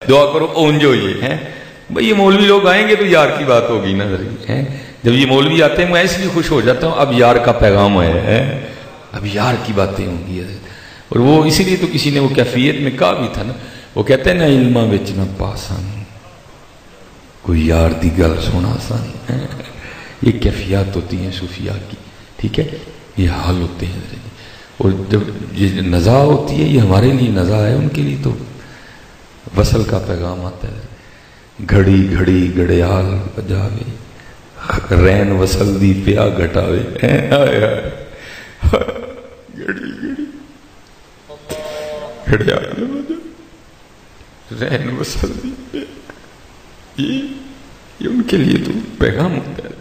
دعا کرو اونج ہوئیے ہیں بھئی یہ مولوی لوگ آئیں گے تو یار کی بات ہوگی نا ذرا. جب یہ مولوی آتے ہیں میں اس لیے خوش ہو جاتا ہوں اب یار کا پیغام ہے اب یار کی باتیں ہوں گی. اور وہ اسی لیے تو کسی نے وہ کیفیت میں کہا بھی تھا نا, وہ کہتے ہیں نا علمہ وچ نہ پاسن کوئی یار دی گل سنا سن. یہ کیفیات ہوتی ہیں صوفیاء کی, ٹھیک ہے, یہ حال ہوتے ہیں. اور جب یہ نزا ہوتی ہے یہ ہمارے لیے نزا ہے, ان کے لیے تو وصل کا پیغام آتا ہے. گھڑی گھڑی گڑیال بجاوے رین وصل دی پیا گھٹاوے. گھڑی گھڑی گڑیال رین وصل دی پیا, یہ ان کے لیے تو پیغام ہوتا ہے.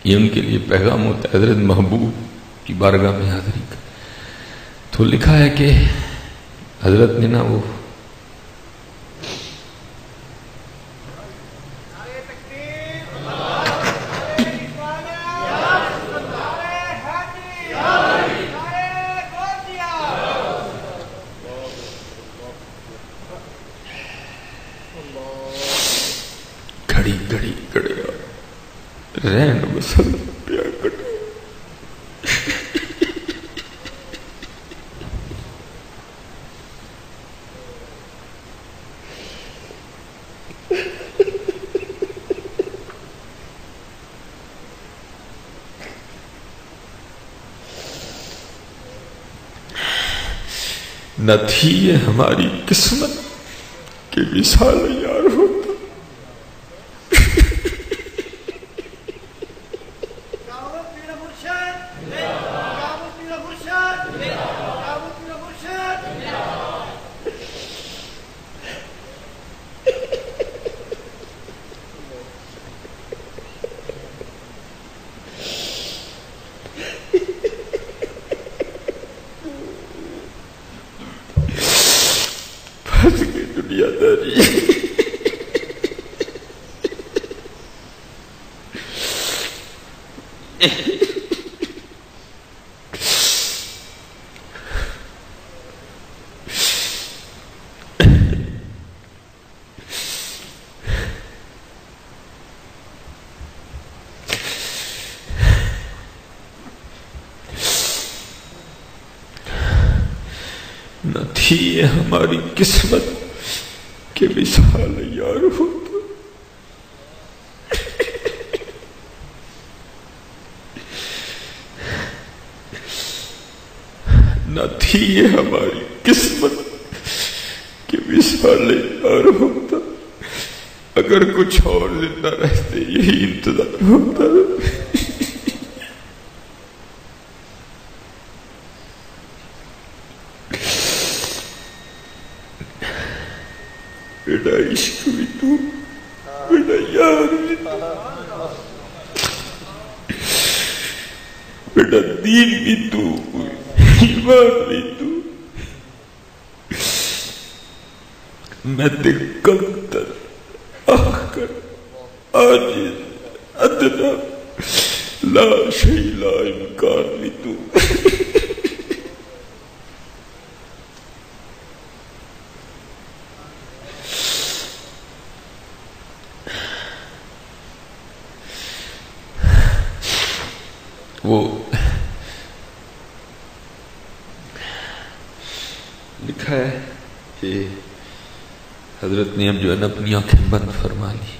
یہ ان کے لیے پیغام ہوتا ہے حضرت محبوب کی بارگاہ میں حاضری کا. تو لکھا ہے کہ حضرت نے نا وہ گھڑی گھڑی گڑیا رین وصل پیا گٹا. نہ تھی یہ ہماری قسمت کہ وصال یار ہوتا. دنیا داری نہ تھی یہ ہماری قسمت کہ وصال یار ہوتا. نہ تھی یہ ہماری قسمت کہ وصال یار ہوتا. اگر کچھ اور زندہ رہتے یہی انتظار ہوتا. بیٹا عشق بھی تو, بیٹا یار بھی تو, بیٹا دین بھی تو, ایمان بھی تو. میں تے کمتر آخر عاجز ادنا لا شیء لا امکان بھی تو. وہ لکھا ہے کہ حضرت نے اب جو ہے نا اپنی آنکھیں بند فرما لی,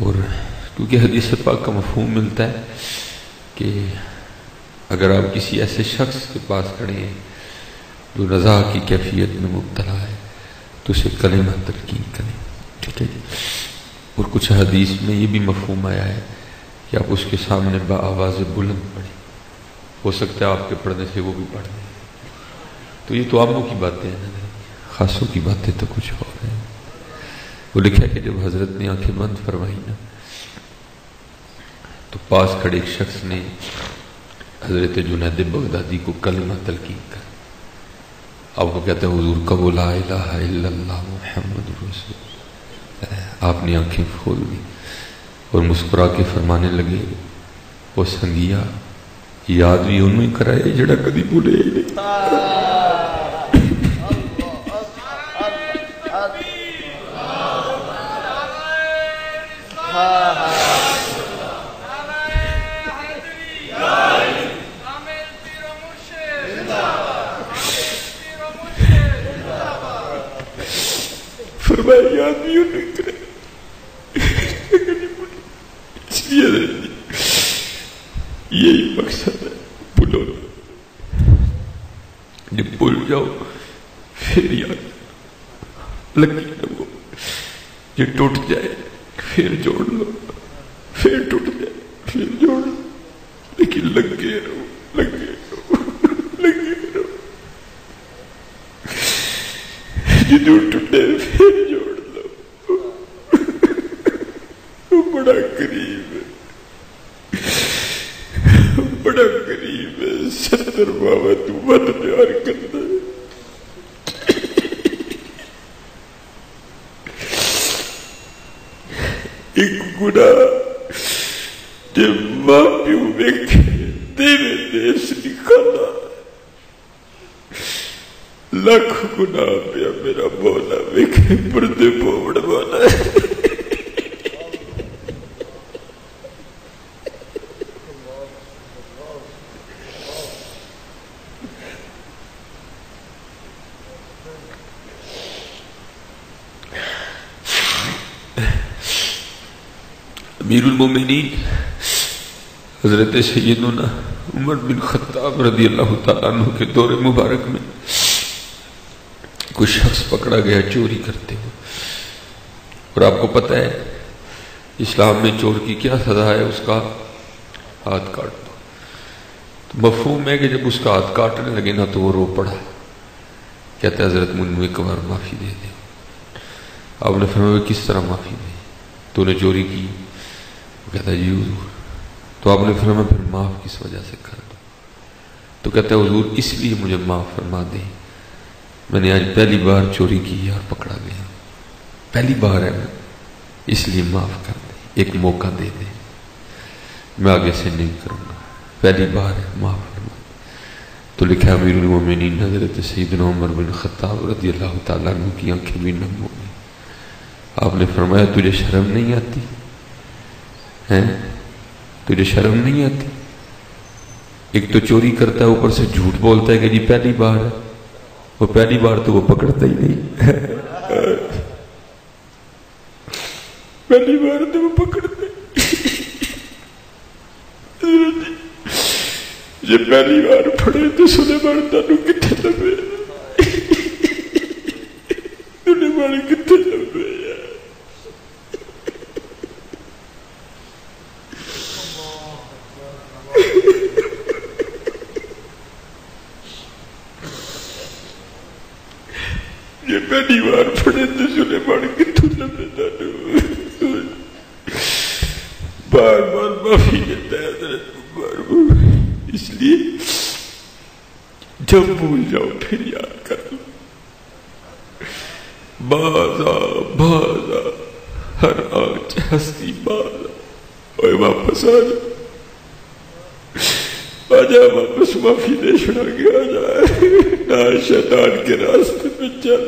اور کیونکہ حدیث پاک کا مفہوم ملتا ہے کہ اگر آپ کسی ایسے شخص کے پاس کھڑے ہیں جو رضا کی کیفیت میں مبتلا ہے تو اسے کلمہ تلقین کریں, ٹھیک ہے جی. اور کچھ حدیث میں یہ بھی مفہوم آیا ہے کہ آپ اس کے سامنے بآواز بلند پڑھیں, ہو سکتا ہے آپ کے پڑھنے سے وہ بھی پڑھ لیں. تو یہ تو عاموں کی باتیں ہیں, خاصوں کی باتیں تو کچھ اور ہیں. وہ لکھا کہ جب حضرت نے آنکھیں بند فرمائی نا تو پاس کھڑے ایک شخص نے حضرت جنید بغدادی کو کلمہ تلقین کر. آپ کو کہتے ہیں حضور کا وہ لا الہ الا اللہ محمد رسول. آپ نے آنکھیں کھول دی اور مسکرا کے فرمانے لگے, وہ سنگیا یاد بھی انہوں ہی کرائے جڑا کدی بھولے ہی نہیں. فرمایا آدمیوں نے کرے اس لیے یہی مقصد ہے بھولو نہ، جب بھول جاؤ پھر یاد لگی نہ، وہ یہ ٹوٹ جائے پھر جوڑ لو، پھر ٹوٹ جائے پھر جوڑ لو، لیکن لگے رہو لگے رہو لگے رہو، جدو ٹوٹے پھر جوڑ لو، بڑا قریب ہے، بڑا قریب ہے، 70 بابا تو بہت پیار کرتا ہے۔ ایک گناہ جب ماں پیو ویکھے تیرے دیس نکالا، لاکھ گناہ پیا میرا مولا ویکھے پردے پوڑ والا ہے۔ امیر المومنین حضرت سیدنا عمر بن خطاب رضی اللہ تعالیٰ عنہ کے دور مبارک میں کوئی شخص پکڑا گیا چوری کرتے ہوئے، اور آپ کو پتہ ہے اسلام میں چور کی کیا سزا ہے؟ اس کا ہاتھ کاٹ دو۔ تو مفہوم ہے کہ جب اس کا ہاتھ کاٹنے لگے نا تو وہ رو پڑا، کہتا ہے حضرت مجھ ایک بار معافی دے دے۔ آپ نے فرمایا کس طرح معافی دے؟ تو نے چوری کی؟ وہ کہتا ہے جی حضور۔ تو آپ نے فرمایا پھر معاف کس وجہ سے کر دو؟ تو کہتا ہے حضور اس لیے مجھے معاف فرما دے، میں نے آج پہلی بار چوری کی اور پکڑا گیا، پہلی بار ہے میں، اس لیے معاف کر دے، ایک موقع دے دے، میں آگے سے نہیں کروں گا، پہلی بار ہے معاف فرما دے۔ تو لکھا امیر المومنین حضرت سیدنا عمر بن خطاب رضی اللہ تعالیٰ عنہ کی آنکھیں بھی نم ہو گئی۔ آپ نے فرمایا تجھے شرم نہیں آتی ہیں؟ تجھے شرم نہیں آتی؟ ایک تو چوری کرتا ہے اوپر سے جھوٹ بولتا ہے کہ جی پہلی بار ہے، وہ پہلی بار تو وہ پکڑتا ہی نہیں، پہلی بار تو وہ پکڑتا ہی یہ پہلی بار پڑے تو سلیمان تانوں کتنے لمبے، سلیمان کتنے لمبے ہے۔ یہ پہلی بار پڑے تو سلیمان کتنے لمبے تانوں، بار بار معافی دیتا ہے حضرت بار بار۔ اس لیے جب بھول جاؤ پھر یاد کر لو، بازا بازا ہر آنچ ہستی بازا، اور واپس آ جا، آجا واپس معافی دے چھڑا کے آجا، نہ شیطان کے راستے پہ چل،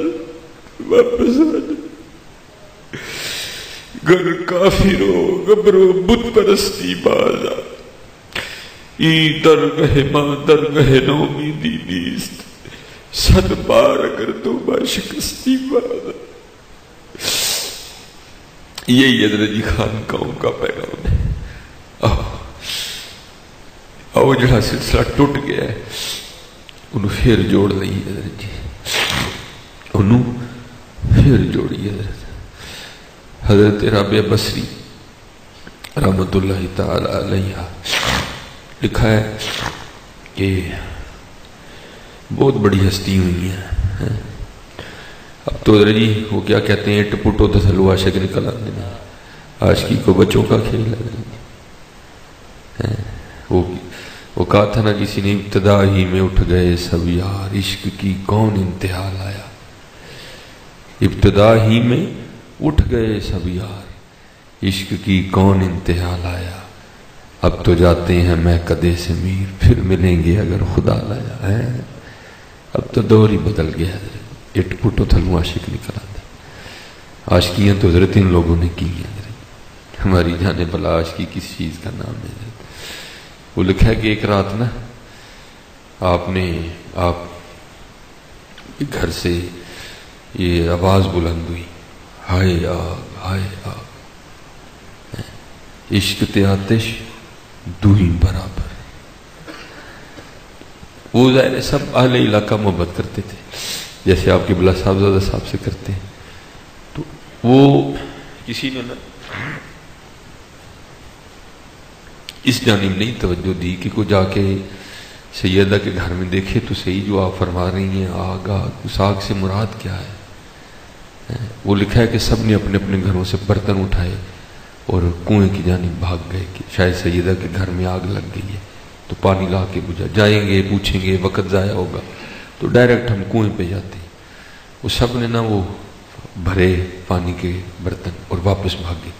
واپس آ جا۔ گر کافرو گبرو بت پرستی بازا، ای درگہ ماں درگہ نومیدی نیست، 100 بار اگر تو شکستی بازا۔ یہی حضرت جی خانقاہوں کا پیغام ہے۔ آؤ جہاں سلسلہ ٹوٹ گیا ہے انہوں پھر جوڑ لئی حضرت جی، انہوں پھر جوڑی حضرت۔ حضرت رابعہ بصری رحمت اللہ تعالی علیہ لکھا ہے کہ بہت بڑی ہستی ہوئی ہیں، اب تو حضرت جی وہ کیا کہتے ہیں ٹپوٹو تسلو عاشق نکل آنے میں، عاشقی کو بچوں کا کھیل ہے۔ وہ کہا تھا نا کسی نے ابتدا ہی میں اٹھ گئے سب یار، عشق کی کون انتہا لایا، ابتدا ہی میں اٹھ گئے سب یار، عشق کی کون انتہا لایا، اب تو جاتے ہیں میں کدے سے میر، پھر ملیں گے اگر خدا لایا ہے۔ اب تو دور ہی بدل گیا، اٹ پٹو تھلو عاشق نکل آتا۔ عاشقیاں تو حضرت ان لوگوں نے کی ہیں، ہماری جانے بلا عاشقی کس چیز کا نام ہے؟ وہ لکھا ہے کہ ایک رات نا آپ گھر سے یہ آواز بلند ہوئی، ہائے آگ ہائے آگ، عشق تے آتش دوئی برابر۔ وہ ظاہر سب اہل علاقہ محبت کرتے تھے جیسے آپ کے بلا صاحبزادہ صاحب سے کرتے ہیں، تو وہ کسی نے نا اس جانب نہیں توجہ دی کہ کوئی جا کے سیدہ کے گھر میں دیکھے تو صحیح جو آپ فرما رہی ہیں آگ آگ، اس آگ سے مراد کیا ہے؟ وہ لکھا ہے کہ سب نے اپنے اپنے گھروں سے برتن اٹھائے اور کنویں کی جانب بھاگ گئے کہ شاید سیدہ کے گھر میں آگ لگ گئی ہے تو پانی لا کے بجھا، جائیں گے پوچھیں گے وقت ضائع ہوگا تو ڈائریکٹ ہم کنویں پہ جاتے ہیں۔ وہ سب نے نا وہ بھرے پانی کے برتن اور واپس بھاگے،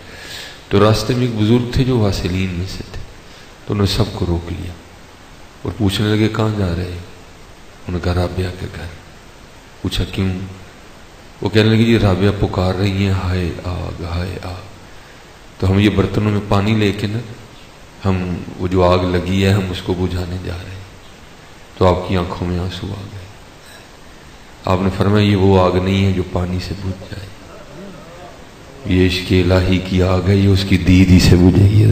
تو راستے میں ایک بزرگ تھے جو واصلین میں سے تھے، تو انہوں نے سب کو روک لیا اور پوچھنے لگے کہاں جا رہے ہیں؟ انہوں نے کہا رابعہ کے گھر۔ پوچھا کیوں؟ وہ کہنے لگے یہ رابعہ پکار رہی ہیں ہائے آگ ہائے آگ، تو ہم یہ برتنوں میں پانی لے کے نا ہم وہ جو آگ لگی ہے ہم اس کو بجھانے جا رہے ہیں۔ تو آپ کی آنکھوں میں آنسو آ گئے۔ آپ نے فرمایا یہ وہ آگ نہیں ہے جو پانی سے بجھ جائے، یہ عشق الہی کی آگ ہے، یہ اس کی دیدی سے بجھے گی۔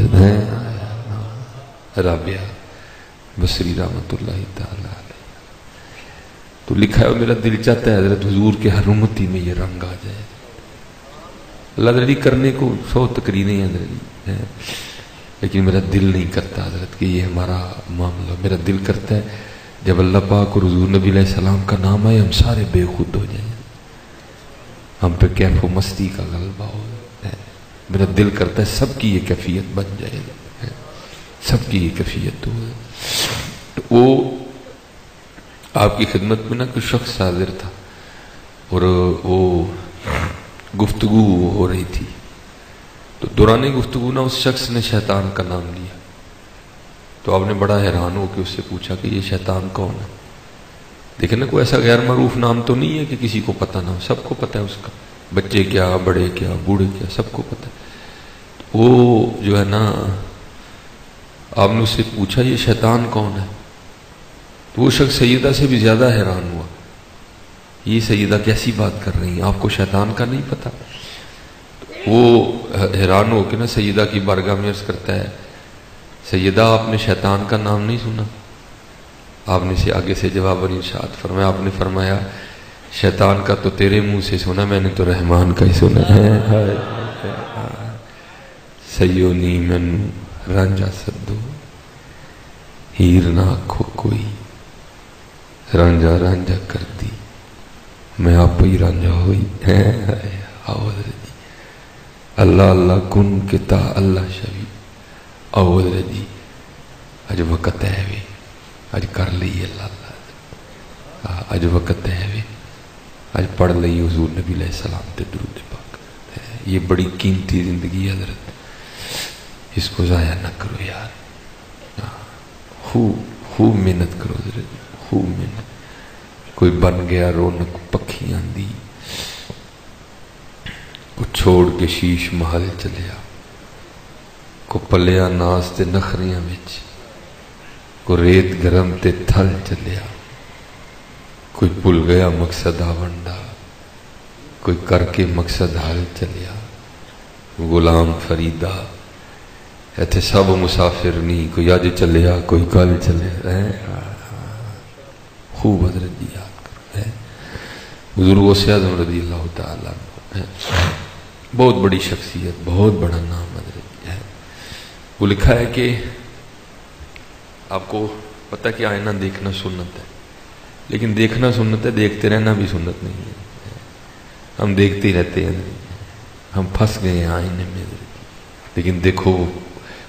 رابعہ بصری رحمت اللہ تعالی علیہ۔ تو لکھا ہے میرا دل چاہتا ہے حضرت حضور کے ہر امتی میں یہ رنگ آ جائے۔ اللہ تعالی کرنے کو 100 تقریریں ہیں حضرت، لیکن میرا دل نہیں کرتا حضرت کہ یہ ہمارا معاملہ۔ میرا دل کرتا ہے جب اللہ پاک اور حضور نبی علیہ السلام کا نام آئے ہم سارے بے خود ہو جائیں، ہم پہ کیف و مستی کا غلبہ ہو۔ میرا دل کرتا ہے سب کی یہ کیفیت بن جائے، سب کی یہ کیفیت ہو۔ تو وہ آپ کی خدمت میں نا کوئی شخص حاضر تھا اور وہ گفتگو ہو رہی تھی، تو دوران گفتگو نا اس شخص نے شیطان کا نام لیا، تو آپ نے بڑا حیران ہو کے اس سے پوچھا کہ یہ شیطان کون ہے؟ دیکھیں نا کوئی ایسا غیر معروف نام تو نہیں ہے کہ کسی کو پتہ نہ ہو، سب کو پتہ ہے اس کا، بچے کیا بڑے کیا بوڑھے کیا سب کو پتہ ہے۔ وہ جو ہے نا آپ نے اس سے پوچھا یہ شیطان کون ہے؟ تو وہ شخص سیدہ سے بھی زیادہ حیران ہوا، یہ سیدہ کیسی بات کر رہی ہیں، آپ کو شیطان کا نہیں پتہ؟ وہ حیران ہو کے نا سیدہ کی بارگاہ میں عرض کرتا ہے سیدہ آپ نے شیطان کا نام نہیں سنا؟ آپ نے سے آگے سے جواب اور ارشاد فرمایا، آپ نے فرمایا شیطان کا تو تیرے منہ سے سنا، میں نے تو رحمان کا ہی سنا ہے۔ سیونی مینو رانجا سدو ہیر نہ آکھو کوئی، رانجا رانجا کر دی میں آپ ہی رانجا ہوئی۔ اللہ اللہ کن کتا اللہ شوی آواز جی اج وقت ہے وے اج کر لئی اللہ اللہ، اج وقت ہے وے اج پڑھ لئی حضور نبی علیہ السلام تے درود پاک۔ یہ بڑی قیمتی زندگی ہے حضرت، اس کو ضائع نہ کرو یار، خوب محنت کرو حضرت، خوب محنت۔ کوئی بن گیا رونق پکھیاں دی، کو چھوڑ کے شیش محل چلیا، کو پلیا ناس تے نخریاں وچ، کو ریت گرم تے تھل چلیا، کوئی بھول گیا مقصد آونڈا، کوئی کر کے مقصد حل چلیا۔ غلام فریدہ ایتھے سب مسافر نہیں، کوئی اج چلیا کوئی کل چلیا۔ خوب حضرت جی یاد کرو، حضور غوث اعظم رضی اللہ تعالیٰ عنہ، بہت بڑی شخصیت، بہت بڑا نام حضرت ہے۔ وہ لکھا ہے کہ آپ کو پتہ کہ آئینہ دیکھنا سنت ہے، لیکن دیکھنا سنت ہے، دیکھتے رہنا بھی سنت نہیں ہے۔ ہم دیکھتے ہی رہتے ہیں، ہم پھنس گئے ہیں آئینے میں حضرت، لیکن دیکھو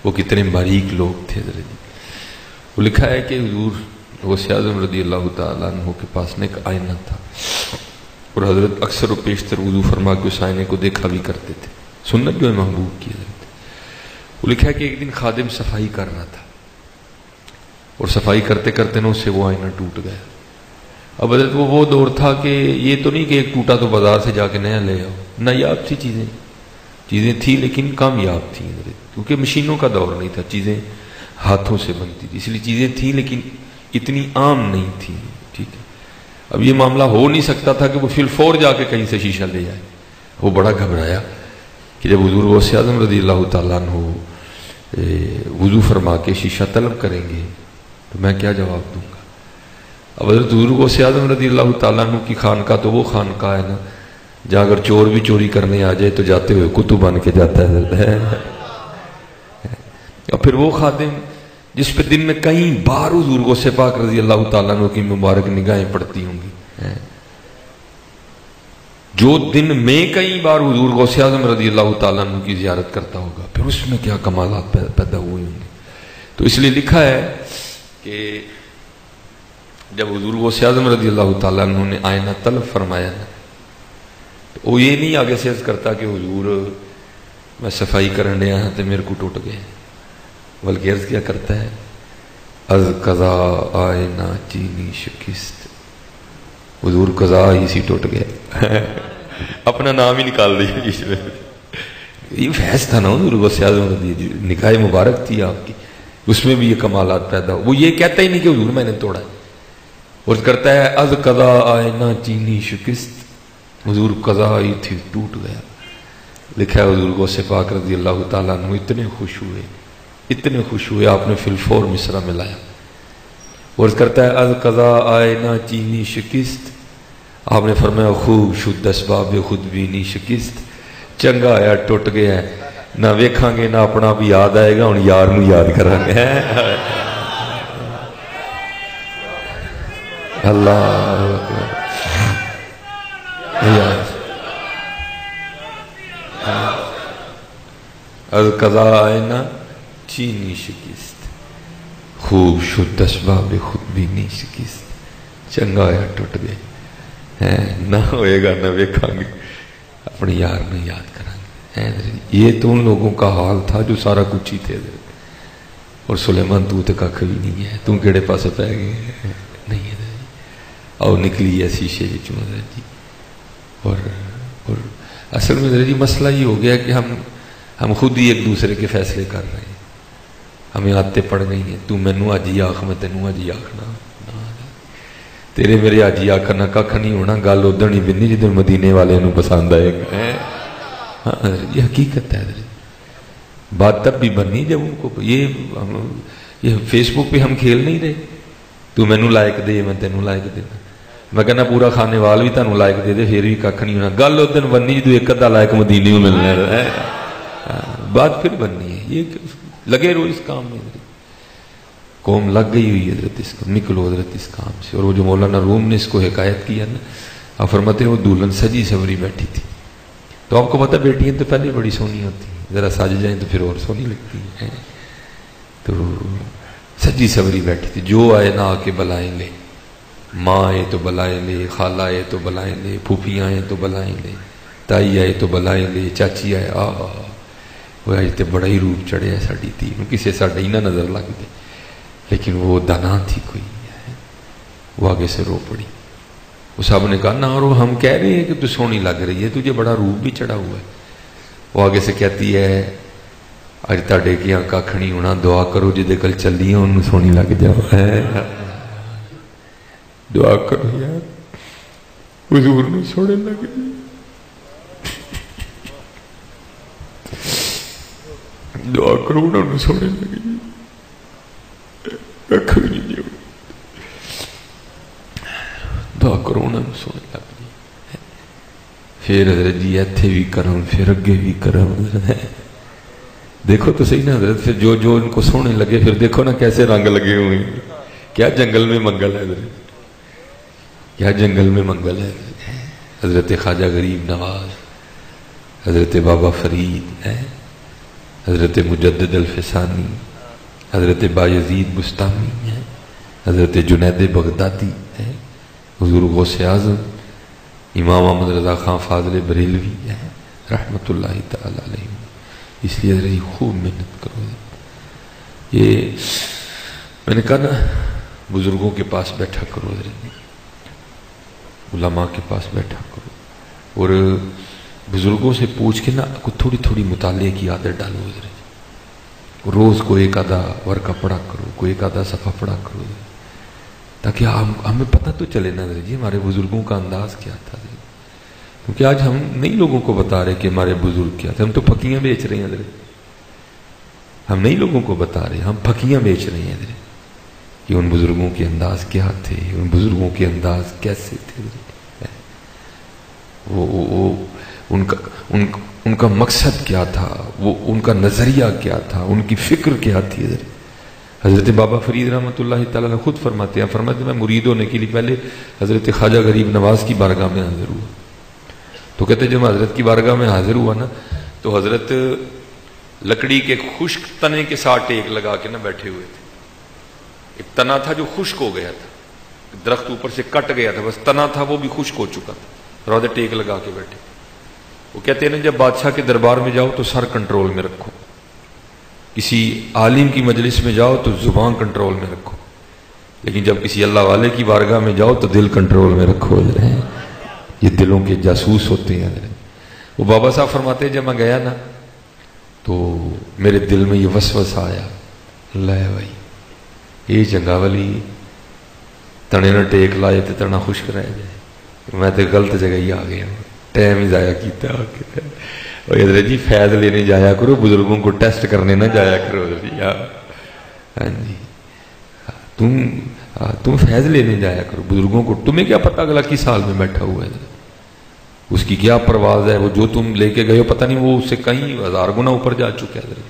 وہ کتنے باریک لوگ تھے حضرت۔ وہ لکھا ہے کہ حضور غوث اعظم رضی اللہ تعالیٰ عنہ کے پاس ایک آئینہ تھا، اور حضرت اکثر و بیشتر وضو فرما کے اس آئینے کو دیکھا بھی کرتے تھے، سنت جو ہے محبوب کی حضرت۔ وہ لکھا ہے کہ ایک دن خادم صفائی کر رہا تھا، اور صفائی کرتے کرتے نا اس سے وہ آئینہ ٹوٹ گیا، اب حضرت وہ دور تھا کہ یہ تو نہیں کہ ایک ٹوٹا تو بازار سے جا کے نیا لے آؤ، نایاب تھی چیزیں تھیں لیکن کامیاب تھیں حضرت، کیونکہ مشینوں کا دور نہیں تھا، چیزیں ہاتھوں سے بنتی تھی، اس لیے چیزیں تھیں لیکن اتنی عام نہیں تھیں. ٹھیک ہے، اب یہ معاملہ ہو نہیں سکتا تھا کہ وہ فی الفور جا کے کہیں سے شیشہ لے جائے. وہ بڑا گھبرایا کہ جب حضور غوث اعظم رضی اللہ تعالیٰ عنہ وضو فرما کے شیشہ طلب کریں گے تو میں کیا جواب دوں گا. اب حضرت حضور غوث اعظم رضی اللہ تعالیٰ عنہ کی خانقاہ تو وہ خانقاہ ہے نا جہاں اگر چور بھی چوری کرنے آ جائے تو جاتے ہوئے کتب بن کے جاتا ہے. اور پھر وہ خادم جس پہ دن میں کئی بار حضور غوث پاک رضی اللہ تعالیٰ عنہ کی مبارک نگاہیں پڑتی ہوں گی، جو دن میں کئی بار حضور غوث اعظم رضی اللہ تعالیٰ عنہ کی زیارت کرتا ہوگا، پھر اس میں کیا کمالات پیدا ہوئے ہوں گے. تو اس لیے لکھا ہے کہ جب حضور غوث اعظم رضی اللہ تعالیٰ عنہ نے آئینہ طلب فرمایا نا، تو وہ یہ نہیں آگے سے عرض کرتا کہ حضور میں صفائی کرنے آیا تو میرے کو ٹوٹ گئے، بلکہ عرض کیا کرتا ہے از قضا آئینہ چینی شکست، حضور قضا اسی ٹوٹ گئے. اپنا نام ہی نکال دیا. یہ فیض تھا نا حضور غوث اعظم رضی، نگاہ مبارک تھی آپ کی، اس میں بھی یہ کمالات پیدا ہو. وہ یہ کہتا ہی نہیں کہ حضور میں نے توڑا ہے، اور کرتا ہے از قضا آئینہ چینی شکست، حضور قضا ہی تھی ٹوٹ گیا. لکھا ہے حضور غوث پاک رضی اللہ تعالیٰ عنہ اتنے خوش ہوئے آپ نے فی الفور مصرع ملایا. اور کرتا ہے از قضا آئینہ چینی شکست، آپ نے فرمایا خوب شد اسباب خود بھی نہیں شکست، چنگا آیا ٹوٹ گیا ہے، نہ ویکھاں گے نہ اپنا بھی یاد آئے گا، ہن یار نو یاد کریں گے. اللہ از قضا آئینہ چینی شکست، خوب شد اسباب خود بھی نہیں شکست، چنگا آیا ٹوٹ گئے، نہ ہوئے گا نہ ویکھاں گے اپنی یار میں یاد کریں گے. یہ تو ان لوگوں کا حال تھا جو سارا کچھ ہی تھے. اور سلیمان تو کھ بھی نہیں ہے، تو کیڑے پاسے پہ گئے نہیں ہے اور نکلی ہے شیشے وچوں جی. اور اصل میں جی مسئلہ یہ ہو گیا کہ ہم خود ہی ایک دوسرے کے فیصلے کر رہے ہیں، ہمیں عادتیں پڑ گئی ہیں. تو مینوں اج ہی آخ، میں تینوں اج ہی آخنا، تیرے میرے اج ہی آخنا کھ نہیں ہونا. گل ادھر ہی بننی جدھر مدینے والے نوں پسند آئے گا. ہاں یہ حقیقت ہے. بات تب بھی بننی جب ان کو یہ فیس بک پہ ہم کھیل نہیں رہے. تو مینوں لائک دے، میں تینوں لائک دینا، میں کہنا پورا خانے وال بھی تانوں لائک دے دے، پھر بھی کھ نہیں ہونا. گل اس دن بننی جدو ایک ادھا لائک مدینے میں ملنا ہے، بات پھر بننی ہے. یہ لگے رہو اس کام میں. قوم لگ گئی ہوئی حضرت اس کو، نکلو حضرت اس کام سے. اور وہ جو مولانا روم نے اس کو حکایت کیا نا، آپ فرماتے ہیں وہ دلہن سجی سوری بیٹھی تھی. تو آپ کو پتہ بیٹیاں تو پہلے بڑی سونی ہوتی ہیں، ذرا سج جائیں تو پھر اور سونی لگتی ہیں. تو سجی سوری بیٹھی تھی، جو آئے نہ آ کے بلائیں لے، ماں آئے تو بلائیں لے، خالہ آئے تو بلائیں لے، پھوپھیاں آئے تو بلائیں لے، تائی آئے تو بلائیں لے، چاچی آئے. وہ آج تو بڑا ہی روپ چڑھیا ساڑی تھی، کسی ساڑا ہی نہ نظر لگ دے. لیکن وہ دانا تھی کوئی، وہ آگے سے رو پڑی. وہ سب نے کہا نہ رو، ہم کہہ رہے ہیں کہ تو سونی لگ رہی ہے، تجھے بڑا روپ بھی چڑھا ہوا ہے. وہ آگے سے کہتی ہے اج تاڈے کیا کھ نہیں ہونا، دعا کرو جدے کل چلی ہیں انہوں سونی لگ جاؤ. دعا کرو یار حضور نو سونے لگ جائے. دعا کرو انہوں سونے لگ جائے، کھ بھی نہیں جاؤ. دعا کرو انہوں سونے لگ جائے. پھر حضرت جی ایتھے بھی کرم، پھر اگے بھی کرم. دیکھو تو صحیح نا حضرت، پھر جو ان کو سونے لگے پھر دیکھو نا کیسے رنگ لگے ہوئے. کیا جنگل میں منگل ہے حضرت، کیا جنگل میں منگل ہے. حضرت خواجہ غریب نواز، حضرت بابا فرید، حضرت مجدد الفسانی، حضرت بایزید بستامی، حضرت جنید بغدادی، حضور غوث اعظم امام احمد رضا خان فاضل بریلوی رحمت اللہ تعالی علیہ. اس لیے حضرت خوب محنت کرو. یہ میں نے کہا نا بزرگوں کے پاس بیٹھا کرو حضرت. علماء کے پاس بیٹھا کرو اور بزرگوں سے پوچھ کے نا تھوڑی تھوڑی مطالعے کی عادت ڈالو ادھر، روز کو ایک آدھا ورقہ پڑھا کرو، کوئی ایک آدھا صفحہ پڑھا کرو، تاکہ ہمیں پتہ تو چلے نا جی ہمارے بزرگوں کا انداز کیا تھا، کیونکہ آج ہم نئی لوگوں کو بتا رہے کہ ہمارے بزرگ کیا تھے، ہم تو پھکیاں بیچ رہے ہیں، ہم نئی لوگوں کو بتا رہے ہیں، ہم پھکیاں بیچ رہے ہیں کہ ان بزرگوں کے انداز کیا تھے، ان بزرگوں کے انداز کیسے تھے، وہ ان کا مقصد کیا تھا، وہ ان کا نظریہ کیا تھا، ان کی فکر کیا تھی۔ حضرت بابا فرید رحمۃ اللہ تعالیٰ نے خود فرماتے ہیں میں مرید ہونے کے لیے پہلے حضرت خواجہ غریب نواز کی بارگاہ میں حاضر ہوا، تو کہتے جب میں حضرت کی بارگاہ میں حاضر ہوا نا تو حضرت لکڑی کے خشک تنے کے ساتھ ٹیک لگا کے نا بیٹھے ہوئے تھے، ایک تنا تھا جو خشک ہو گیا تھا، درخت اوپر سے کٹ گیا تھا، بس تنا تھا وہ بھی خشک ہو چکا تھا، اور ٹیک لگا کے بیٹھے۔ وہ کہتے ہیں نا جب بادشاہ کے دربار میں جاؤ تو سر کنٹرول میں رکھو، کسی عالم کی مجلس میں جاؤ تو زبان کنٹرول میں رکھو، لیکن جب کسی اللہ والے کی بارگاہ میں جاؤ تو دل کنٹرول میں رکھو، یہ دلوں کے جاسوس ہوتے ہیں۔ وہ بابا صاحب فرماتے ہیں جب میں گیا نا تو میرے دل میں یہ وسوسہ آیا، اللہ بھائی یہ چنگا والی تنے نہ ٹیک لائے تو تنا خشک رہ جائے، میں تو غلط جگہ ہی آ گیا، ٹائم ہی ضائع کیتا اور حضرت جی فیض لینے جایا کرو، بزرگوں کو ٹیسٹ کرنے نہ جایا کرو، ہاں جی تم فیض لینے جایا کرو، بزرگوں کو تمہیں کیا پتہ اگلا کس حال میں بیٹھا ہوا ہے، اس کی کیا پرواز ہے، وہ جو تم لے کے گئے ہو پتہ نہیں وہ اس سے کہیں ہزار گنا اوپر جا چکا ہے۔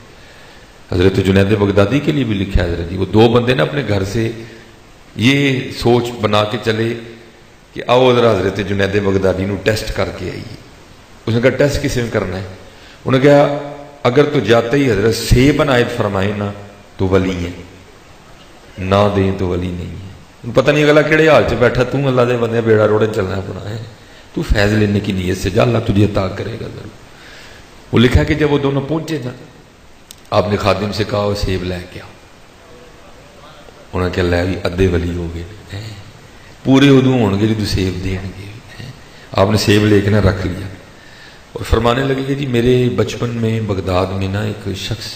حضرت جنید بغدادی کے لیے بھی لکھا ہے حضرت جی، وہ دو بندے نا اپنے گھر سے یہ سوچ بنا کے چلے کہ آؤ ذرا حضرت جنید بغدادی نو ٹیسٹ کر کے آئیے۔ اس نے کہا ٹیسٹ کس میں کرنا ہے؟ انہوں نے کہا اگر تو جاتے ہی حضرت سیب عنایت فرمائے نا تو ولی ہیں، نہ دیں تو ولی نہیں ہے۔ پتہ نہیں اگلا کہڑے حال سے بیٹھا، تم اللہ دے بندے بیڑا روڑے چلنا پڑا ہے، تو فیض لینے کی نیت سے جا، اللہ تجھے عطا کرے گا ضرور۔ وہ لکھا کہ جب وہ دونوں پہنچے نا آپ نے خادم سے کہا وہ سیب لے کے آؤ، انہوں نے کہا لے بھی ادھے ولی ہو گئے، پورے ادو ہون گے جو سیب دین گے۔ آپ نے سیب لے کے نہ رکھ لیا اور فرمانے لگے کہ جی میرے بچپن میں بغداد میں نا ایک شخص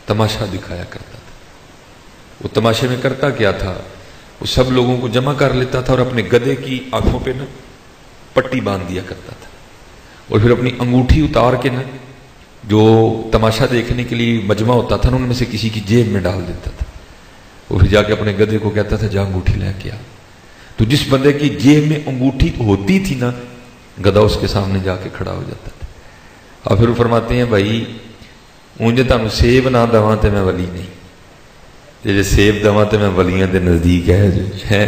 تماشا دکھایا کرتا تھا، وہ تماشے میں کرتا کیا تھا، وہ سب لوگوں کو جمع کر لیتا تھا اور اپنے گدھے کی آنکھوں پہ نا پٹی باندھ دیا کرتا تھا، اور پھر اپنی انگوٹھی اتار کے نا جو تماشا دیکھنے کے لیے مجمع ہوتا تھا نا ان میں سے کسی کی جیب میں ڈال دیتا تھا، اور پھر جا کے اپنے گدھے کو کہتا تھا جا انگوٹھی لے کے آ۔ تو جس بندے کی جیب میں انگوٹھی ہوتی تھی نا گدھا اس کے سامنے جا کے کھڑا ہو جاتا تھا۔ اور پھر وہ فرماتے ہیں بھائی مجھے تمہیں سیب نہ دواں تے میں ولی نہیں، جی سیب دواں تے میں ولیاں دے نزدیک ہے۔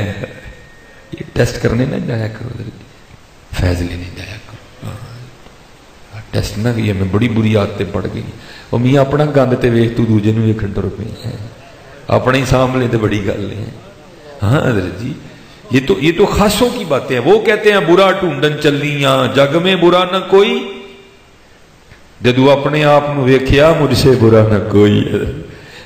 یہ ٹیسٹ کرنے نہ جایا کرو، فیض لینے جایا کرو، ٹیسٹ نہ کیا، میں بڑی بری عادتیں پڑ گئی، اور میاں اپنا گند تے ویکھ تو دوجے نوں ویکھن ٹر پئی ہے، اپنے ہی سامنے تے بڑی گل ہے۔ ہاں حضرت جی یہ تو خاصوں کی باتیں ہیں۔ وہ کہتے ہیں برا ڈھونڈن چلیاں جگ میں برا نہ کوئی، جدو اپنے آپ نو ویکھیا مجھ سے برا نہ کوئی۔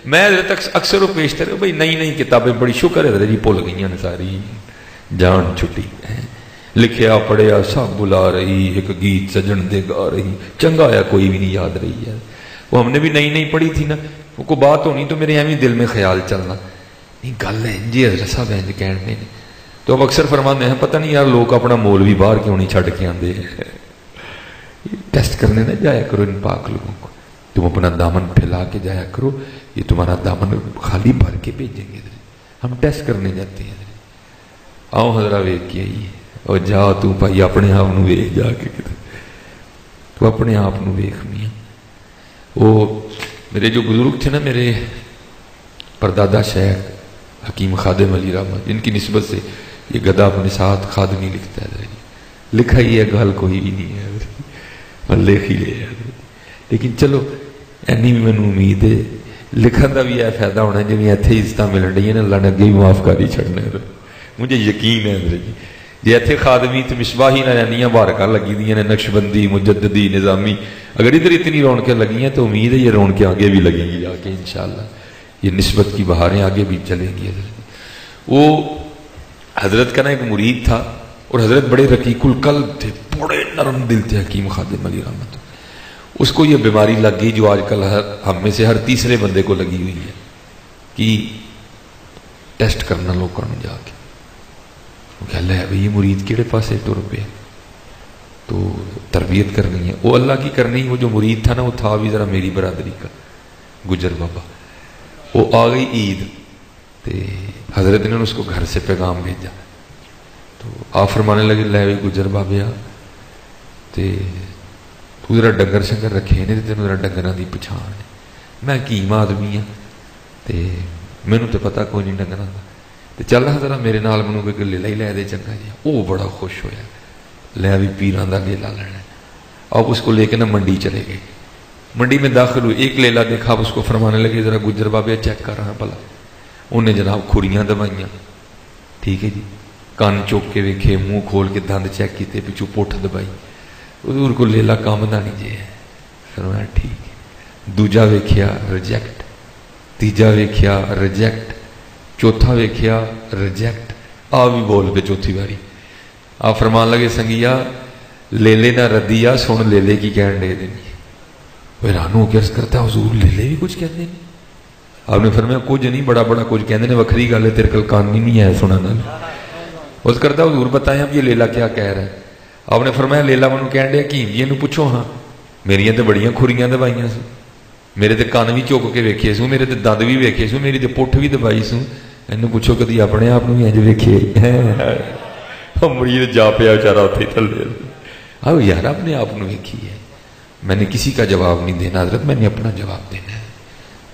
میں حضرت اکثر و پیشتر بھائی نئی کتابیں بڑی شکر ہے حضرت جی بھول گئی ہیں ساری، جان چھٹی لکھیا پڑھیا سب بلا رہی، ایک گیت سجن دے گا رہی، چنگا ہے کوئی بھی نہیں یاد رہی ہے۔ وہ ہم نے بھی نئی پڑھی تھی نا، وہ کو بات ہونی تو میرے ایویں دل میں خیال چلنا نہیں گل ہے جی حضرت صاحب انج کہن میں نے، تو اب اکثر فرماتے ہیں پتہ نہیں یار لوگ اپنا مول بھی باہر کیوں نہیں چھڈ کے آندے ہیں۔ ٹیسٹ کرنے نہ جایا کرو ان پاک لوگوں کو، تم اپنا دامن پھیلا کے جایا کرو، یہ تمہارا دامن خالی بھر کے بھیجیں گے۔ ہم ٹیسٹ کرنے جاتے ہیں، آؤ حضرت ویکھ کے آئیے، اور جا تو بھائی اپنے آپ نو ویکھ، جا کے تو اپنے آپ نو ویکھ میاں۔ وہ میرے جو بزرگ تھے نا، میرے پردادا شیخ حکیم خادم علی رحمت، جن کی نسبت سے یہ گدھا اپنے ساتھ خادمی لکھتا ہے، لکھا ہی ہے گل کوئی بھی نہیں ہے، لکھ ہی لے، لیکن چلو اینی بھی مینوں امید ہے لکھن کا بھی یہ فائدہ ہونا جی اتنے عزت ملن رہی ہیں اللہ نے اگے بھی معاف کر ہی چھڑنا، مجھے یقین ہے جی اتنے خادمی تو مصباحی نانیاں بارکاں لگی دیاں نے، نقشبندی مجددی نظامی، اگر ادھر اتنی رونقیں لگی ہیں تو امید ہے یہ رونقیں آگے بھی لگیں گی جا کے انشاءاللہ، یہ نسبت کی بہاریں آگے بھی چلیں گی۔ وہ حضرت کا نا ایک مرید تھا، اور حضرت بڑے رقیق القلب تھے، بڑے نرم دل تھے حکیم خادم علی رحمت۔ اس کو یہ بیماری لگ گئی جو آج کل ہم میں سے ہر تیسرے بندے کو لگی ہوئی ہے کہ ٹیسٹ کرنا لوگ کرنے جا کے کہ اللہ ہے بھئی مرید کیڑے پاسے ٹر پہ، تو تربیت کرنی ہے، وہ اللہ کی کرنی۔ وہ جو مرید تھا نا وہ تھا بھی ذرا میری برادری کا، گجر بابا۔ وہ آ گئی عید، تے حضرت نے اس کو گھر سے پیغام بھیجا، تو آپ فرمانے لگے لے بھئی گجر بابے آ تے تو ذرا ڈنگر شنگر رکھے نے، تینوں ذرا ڈنگراں دی پچھان ہے، میں حکیم آدمی ہاں تے مینوں تے پتہ کوئی نہیں ڈنگراں دا، تے چل ذرا میرے نال منوں کوئی گلیلا ہی لے دے چنگا جی۔ وہ بڑا خوش ہویا، لے بھی پیراں دا گیلا لینا۔ اب اس کو لے کے نا منڈی چلے گئے، منڈی میں داخل ہوئے، ایک لیلا دیکھا، اب اس کو فرمانے لگے ذرا گجر بابے چیک کر رہا بھلا۔ انہیں جناب کھوڑیاں دبائیاں، ٹھیک ہے جی، کان چوک کے ویکھے، منہ کھول کے دند چیک کیتے، پچھو پوٹھ دبائی، حضور کو لیلا کام دا نہیں جے، فرمایا ٹھیک ہے۔ دوجا ویکھیا ریجیکٹ، تیجا ویکھیا ریجیکٹ، چوتھا ویکھیا ریجیکٹ، آ بھی بول پہ چوتھی باری۔ آپ فرمان لگے سنگیا لیلے نہ ردیا، سن لیلے کی کہن دے دینی۔ حیران ہو کے عرض کرتا ہے حضور لیلے بھی کچھ کہتے ہیں؟ آپ نے فرمایا کچھ نہیں، بڑا بڑا کچھ کہتے ہیں، وکھری گل ہے، تیرے کل کان نہیں ہے سنانا۔ عرض کرتا ہے حضور بتائیں اب یہ لیلا کیا کہہ رہا ہے؟ آپ نے فرمایا لیلا منو کہن دیا حکیم جی اینو پوچھو ہاں، میریاں تے بڑیاں کھوریاں دبائیاں سو، میرے تے کان بھی چوک کے ویکھے سو، میرے تے دند بھی ویکھے سو، میری تے پٹھ بھی دبائی سو، اینو پوچھو کدی اپنے آپ بھی انج ویکھے؟ مرید جا پیا بیچارہ اتھے تھلے۔ آؤ یار اپنے آپ نو ویکھی ہے، میں نے کسی کا جواب نہیں دینا حضرت، میں نے اپنا جواب دینا ہے۔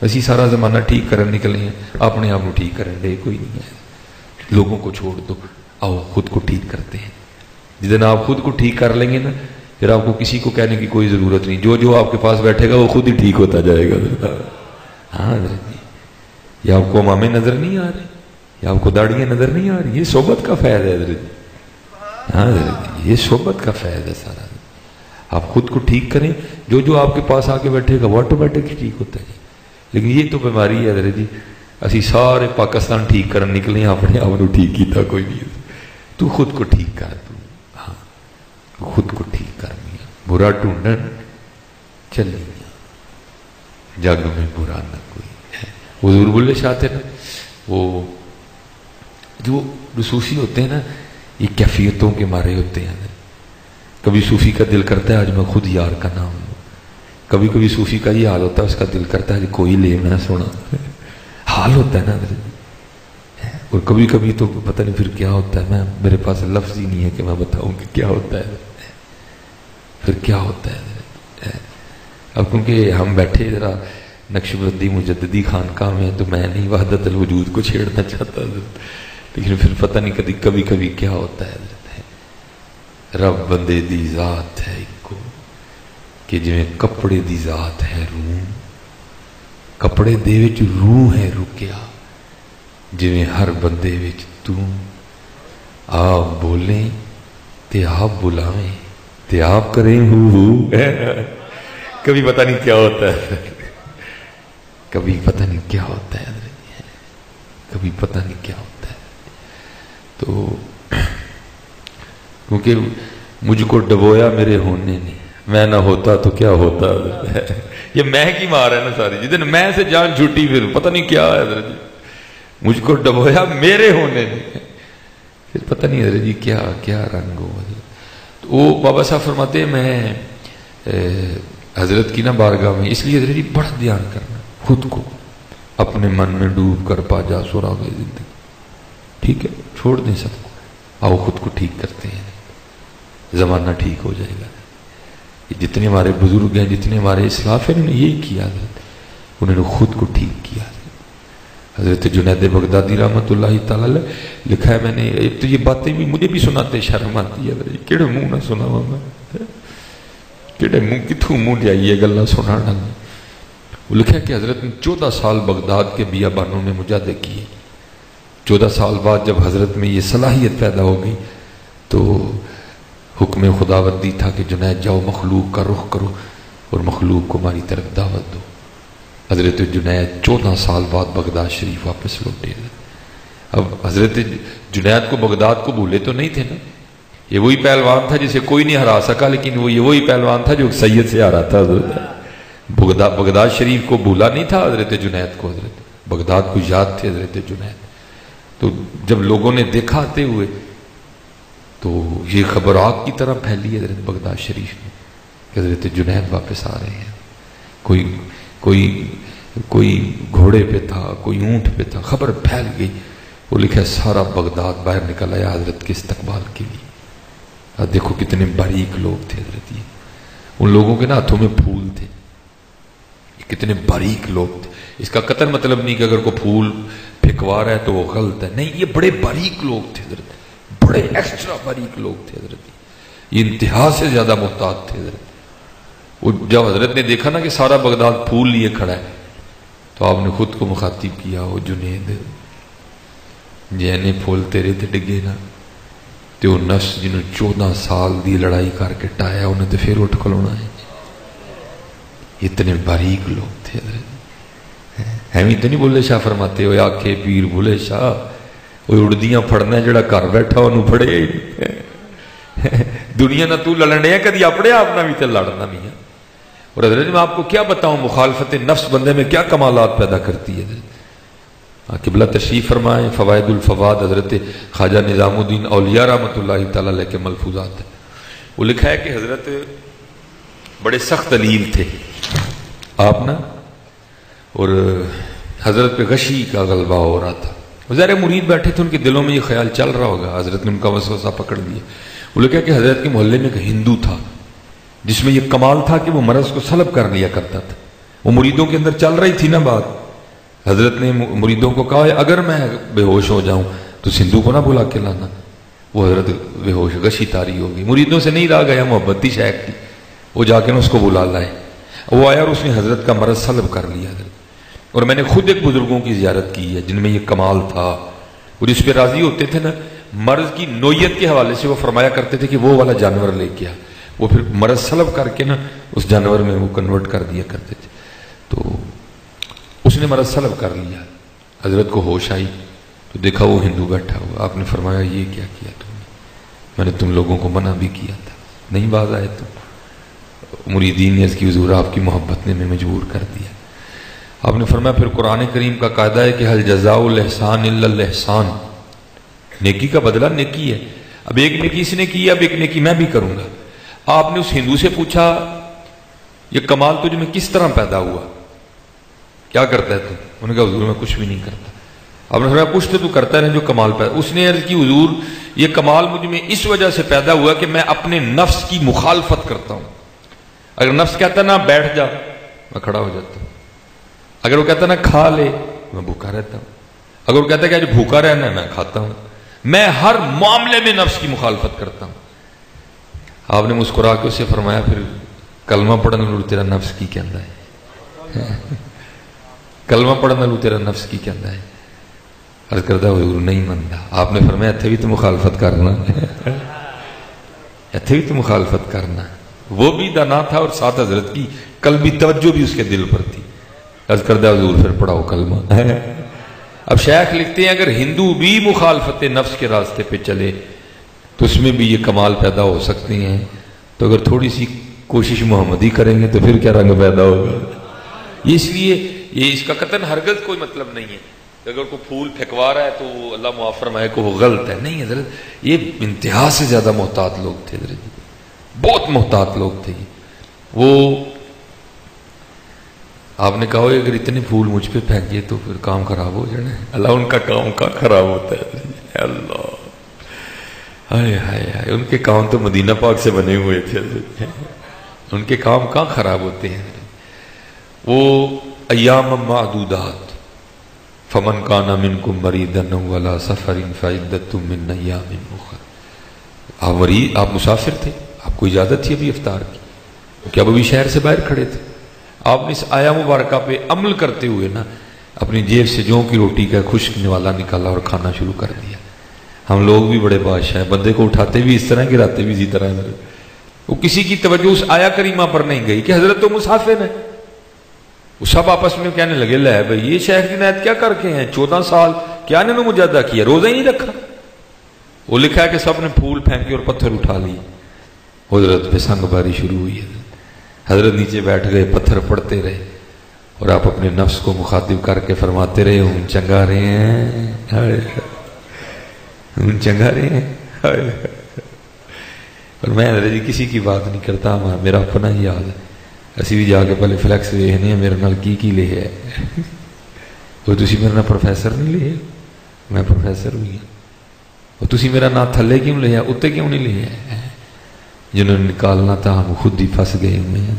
اسی سارا زمانہ ٹھیک کرن نکلے ہیں، اپنے آپ ٹھیک کرن دے کوئی نہیں ہے، لوگوں کو چھوڑ دو، آؤ خود کو ٹھیک کرتے ہیں۔ جدن آپ خود کو ٹھیک کر لیں گے نا پھر آپ کو کسی کو کہنے کی کوئی ضرورت نہیں، جو جو آپ کے پاس بیٹھے گا وہ خود ہی ٹھیک ہوتا جائے گا۔ ہاں حضرت جی، یہ آپ کو امامے نظر نہیں آ رہے، یہ آپ کو داڑیاں نظر نہیں آ رہی، یہ صحبت کا فیض ہے حضرت جی۔ ہاں حضرت جی، یہ صحبت کا فیض ہے سارا۔ آپ خود کو ٹھیک کریں، جو جو آپ کے پاس آ کے بیٹھے گا وہ آٹومیٹک ٹھیک ہوتا ہے جی۔ لیکن یہ تو بیماری ہے حضرت جی، اسی سارے پاکستان ٹھیک کرن نکلے، اپنے آپ کو ٹھیک کیتا کوئی نہیں۔ تو خود کو ٹھیک کر، تو ہاں خود کو ٹھیک کرنی ہے، برا ڈھونڈن چلنی ہے، جگ میں برا نہ کوئی ہے۔ حضور بلے شاہ تھے نا، وہ جو صوفی ہوتے ہیں نا یہ کیفیتوں کے مارے ہوتے ہیں۔ کبھی صوفی کا دل کرتا ہے آج میں خود یار کا نام لوں، کبھی کبھی صوفی کا یہ حال ہوتا ہے اس کا دل کرتا ہے کوئی لے میں سونا، حال ہوتا ہے نا حضرت۔ اور کبھی کبھی تو پتہ نہیں پھر کیا ہوتا ہے، میں میرے پاس لفظ ہی نہیں ہے کہ میں بتاؤں کہ کیا ہوتا ہے، پھر کیا ہوتا ہے۔ اب کیونکہ ہم بیٹھے ذرا نقشبندی مجددی خانقاہ میں تو میں نہیں وحدت الوجود کو چھیڑنا چاہتا، لیکن پھر پتہ نہیں کبھی کبھی کیا ہوتا ہے۔ رب بندے دی ذات ہے ایک کو کہ جویں کپڑے دی ذات ہے روح، کپڑے دے وچ روح ہے رکیا، جویں ہر بندے وچ تو آپ بولیں تے آپ بلاویں تے آپ کریں ہو۔ کبھی پتہ نہیں کیا ہوتا ہے، کبھی پتہ نہیں کیا ہوتا ہے، کبھی پتہ نہیں کیا ہوتا ہے۔ تو کیونکہ مجھ کو ڈبویا میرے ہونے نے، میں نہ ہوتا تو کیا ہوتا ہے۔ یہ میں کی مار ہے نا ساری، جدن میں سے جان چھوٹی پھر پتہ نہیں کیا ہے حضرت جی، مجھ کو ڈبویا میرے ہونے نے، پھر پتہ نہیں حضرت جی کیا کیا رنگ ہو۔ تو وہ بابا صاحب فرماتے ہیں میں حضرت کی نا بارگاہ میں، اس لیے حضرت جی بڑا دھیان کرنا، خود کو اپنے من میں ڈوب کر پا جا سراغ زندگی، ٹھیک ہے، چھوڑ دیں سب کو، آؤ خود کو ٹھیک کرتے ہیں، زمانہ ٹھیک ہو جائے گا۔ جتنے ہمارے بزرگ ہیں، جتنے ہمارے اسلاف ہیں، انہوں نے یہی کیا، انہوں نے خود کو ٹھیک کیا۔ حضرت جنید بغدادی رحمۃ اللہ تعالی لکھا ہے، میں نے تو یہ باتیں بھی مجھے بھی سناتے شرم آتی ہے، کہڑے منہ نہ سنا میں، کہڑے منہ کتوں منہ جائیے گلا سنانا۔ وہ لکھا ہے کہ حضرت نے 14 سال بغداد کے بیابانوں میں مجاہدے کیے۔ 14 سال بعد جب حضرت میں یہ صلاحیت پیدا ہو گئی تو حکم خداوندی تھا کہ جنید جاؤ مخلوق کا رخ کرو اور مخلوق کو ہماری طرف دعوت دو۔ حضرت جنید 14 سال بعد بغداد شریف واپس لوٹے۔ اب حضرت جنید کو بغداد کو بھولے تو نہیں تھے نا، یہ وہی پہلوان تھا جسے کوئی نہیں ہرا سکا، لیکن وہ یہ وہی پہلوان تھا جو سید سے ہرا تھا. بغداد شریف کو بھولا نہیں تھا حضرت جنید کو، حضرت بغداد کو یاد تھے حضرت جنید. تو جب لوگوں نے دیکھا آتے ہوئے تو یہ خبر آگ کی طرح پھیلی حضرت بغداد شریف میں کہ حضرت جنید واپس آ رہے ہیں. کوئی گھوڑے پہ تھا، کوئی اونٹ پہ تھا، خبر پھیل گئی. وہ لکھا سارا بغداد باہر نکل آیا حضرت کے استقبال کے لیے. دیکھو کتنے باریک لوگ تھے حضرت. یہ ان لوگوں کے ہاتھوں میں پھول تھے، کتنے باریک لوگ تھے. اس کا قطع مطلب نہیں کہ اگر کوئی پھول پھکوا رہا ہے تو وہ غلط ہے، نہیں، یہ بڑے باریک لوگ تھے حضرت، بڑے ایکسٹرا باریک لوگ تھے حضرت. یہ انتہا سے زیادہ محتاط تھے حضرت. وہ جب حضرت نے دیکھا نا کہ سارا بغداد پھول لیے کھڑا ہے تو آپ نے خود کو مخاطب کیا، وہ جنید جینے پھول تیرے تے ڈگے نا تے وہ نفس جنہوں 14 سال دی لڑائی کر کے ٹایا انہیں تے پھر اٹھ کھلونا ہے. اتنے باریک لوگ تھے حضرت. ہمیں تو نہیں بولے شاہ فرماتے ہوئے آکھے پیر بولے شاہ وہ اڑدیاں پھڑنا ہے جڑا کر بیٹھا انہوں پھڑے. دنیا نہ تو لڑنے ہے کدی اپنے آپ نہ بھی تے لڑنا بھی ہے. اور حضرت میں آپ کو کیا بتاؤں مخالفت نفس بندے میں کیا کمالات پیدا کرتی ہے حضرت. قبلہ تشریف فرمائیں فوائد الفواد حضرت خواجہ نظام الدین اولیاء رحمۃ اللہ تعالی علیہ کے ملفوظات ہیں. وہ لکھا ہے کہ حضرت بڑے سخت دلیل تھے آپ نا، اور حضرت پہ غشی کا غلبہ ہو رہا تھا. ظاہر مرید بیٹھے تھے، ان کے دلوں میں یہ خیال چل رہا ہوگا، حضرت نے ان کا وسوسہ پکڑ دیا. وہ لکھا کہ حضرت کے محلے میں ایک ہندو تھا جس میں یہ کمال تھا کہ وہ مرض کو سلب کر لیا کرتا تھا. وہ مریدوں کے اندر چل رہی تھی نا بات. حضرت نے مریدوں کو کہا اگر میں بے ہوش ہو جاؤں تو ہندو کو نہ بلا کے لانا. وہ حضرت بے ہوش غشی تاری ہو گئی. مریدوں سے نہیں رہا گیا، محبتی شیخ تھی، وہ جا کے نا اس کو بلا لائے. وہ آیا اور اس نے حضرت کا مرض سلب کر لیا حضرت. اور میں نے خود ایک بزرگوں کی زیارت کی ہے جن میں یہ کمال تھا، اور اس پہ راضی ہوتے تھے نا. مرض کی نوعیت کے حوالے سے وہ فرمایا کرتے تھے کہ وہ والا جانور لے کے آ. وہ پھر مرض سلب کر کے نا اس جانور میں وہ کنورٹ کر دیا کرتے تھے. تو اس نے مرض سلب کر لیا. حضرت کو ہوش آئی تو دیکھا وہ ہندو بیٹھا ہوا. آپ نے فرمایا یہ کیا کیا تم نے؟ میں نے تم لوگوں کو منع بھی کیا تھا، نہیں باز آئے تم. مریدین نے اس کی حضور آپ کی محبت نے میں مجبور کر دیا. آپ نے فرمایا پھر قرآن کریم کا قاعدہ ہے کہ حل جزاء الاحسان الا الاحسان، نیکی کا بدلہ نیکی ہے. اب ایک نیکی اس نے کی، اب ایک نیکی میں بھی کروں گا. آپ نے اس ہندو سے پوچھا یہ کمال تجھ میں کس طرح پیدا ہوا، کیا کرتا ہے تو؟ انہوں نے کہا حضور میں کچھ بھی نہیں کرتا. آپ نے فرمایا کچھ تو کرتا ہے جو کمال پیدا. اس نے عرض کی حضور یہ کمال مجھ میں اس وجہ سے پیدا ہوا کہ میں اپنے نفس کی مخالفت کرتا ہوں. اگر نفس کہتا ہے نا بیٹھ جا، میں کھڑا ہو جاتا ہوں. اگر وہ کہتا ہے نا کھا لے، میں بھوکا رہتا ہوں. اگر وہ کہتا ہے کہ آج بھوکا رہنا ہے، میں کھاتا ہوں. میں ہر معاملے میں نفس کی مخالفت کرتا ہوں. آپ نے مسکرا کے اسے فرمایا پھر کلمہ پڑھنے لو تیرا نفس کی کہندا ہے. کلمہ پڑھنے لو تیرا نفس کی کہندا ہے. عرض کرتا حضور نہیں منتا. آپ نے فرمایا اتھے بھی تو مخالفت کرنا، اتھے بھی تو مخالفت کرنا. وہ بھی دانا تھا اور ساتھ حضرت کی قلبی توجہ بھی اس کے دل پر تھی. عرض کرتا حضور پھر پڑھاؤ کلمہ. اب شیخ لکھتے ہیں اگر ہندو بھی مخالفت نفس کے راستے پہ چلے تو اس میں بھی یہ کمال پیدا ہو سکتے ہیں. تو اگر تھوڑی سی کوشش محمدی کریں گے تو پھر کیا رنگ پیدا ہوگا. اس لیے یہ اس کا قطعاً ہرگز کوئی مطلب نہیں ہے کہ اگر کوئی پھول پھینکوا رہا ہے تو وہ اللہ معاف فرمائے کو وہ غلط ہے. نہیں حضرت یہ انتہا سے زیادہ محتاط لوگ تھے حضرت، بہت محتاط لوگ تھے. وہ آپ نے کہا اگر اتنے پھول مجھ پہ پھینکے تو پھر کام خراب ہو جانا ہے. اللہ ان کا کام کا خراب ہوتا ہے. اللہ ہائے ہائے ہائے، ان کے کام تو مدینہ پاک سے بنے ہوئے تھے. ان کے کام کہاں خراب ہوتے ہیں. وہ ایام معدودات فمن کان منکم مریضا او علی سفر فعدۃ من ایام اخر. آپ مسافر تھے، آپ کو اجازت تھی ابھی افطار کی، کیا ابھی شہر سے باہر کھڑے تھے. آپ نے اس آیا مبارکہ پہ عمل کرتے ہوئے نا اپنی جیب سے جوں کی روٹی کا خشک نوالا نکالا اور کھانا شروع کر دیا. ہم لوگ بھی بڑے بادشاہ ہیں، بندے کو اٹھاتے بھی اس طرح، گراتے بھی اسی طرح. وہ کسی کی توجہ اس آیا کریمہ پر نہیں گئی کہ حضرت تو مسافر ہیں. وہ سب آپس میں کہنے لگے لے بھائی یہ شیخ جنید کیا کر کے ہیں، 14 سال کیا انہوں نے مجاہدہ کیا، روزہ ہی نہیں رکھا. وہ لکھا ہے کہ سب نے پھول پھینکے اور پتھر اٹھا لی. حضرت پہ سنگ باری شروع ہوئی. حضرت نیچے بیٹھ گئے, پتھر پڑتے رہے, اور آپ اپنے نفس کو مخاطب کر کے فرماتے رہے, ہوں چنگا رہے ہیں, ہوں چنگا رہے ہیں. اور میں حضرت جی کسی کی بات نہیں کرتا, میرا اپنا ہی یاد ہے. اسی بھی جا کے پہلے فلیکس ویکھنے میرے نال کی لے ہے. وہ تسی میرے نال پروفیسر نہیں لے, میں پروفیسر ہوئی ہوں. اور تسی میرا نام تھلے کیوں لے, اتنے کیوں نہیں لے؟ جنہوں نے نکالنا تھا ہم خود ہی پھنس گئے ہوئے ہیں.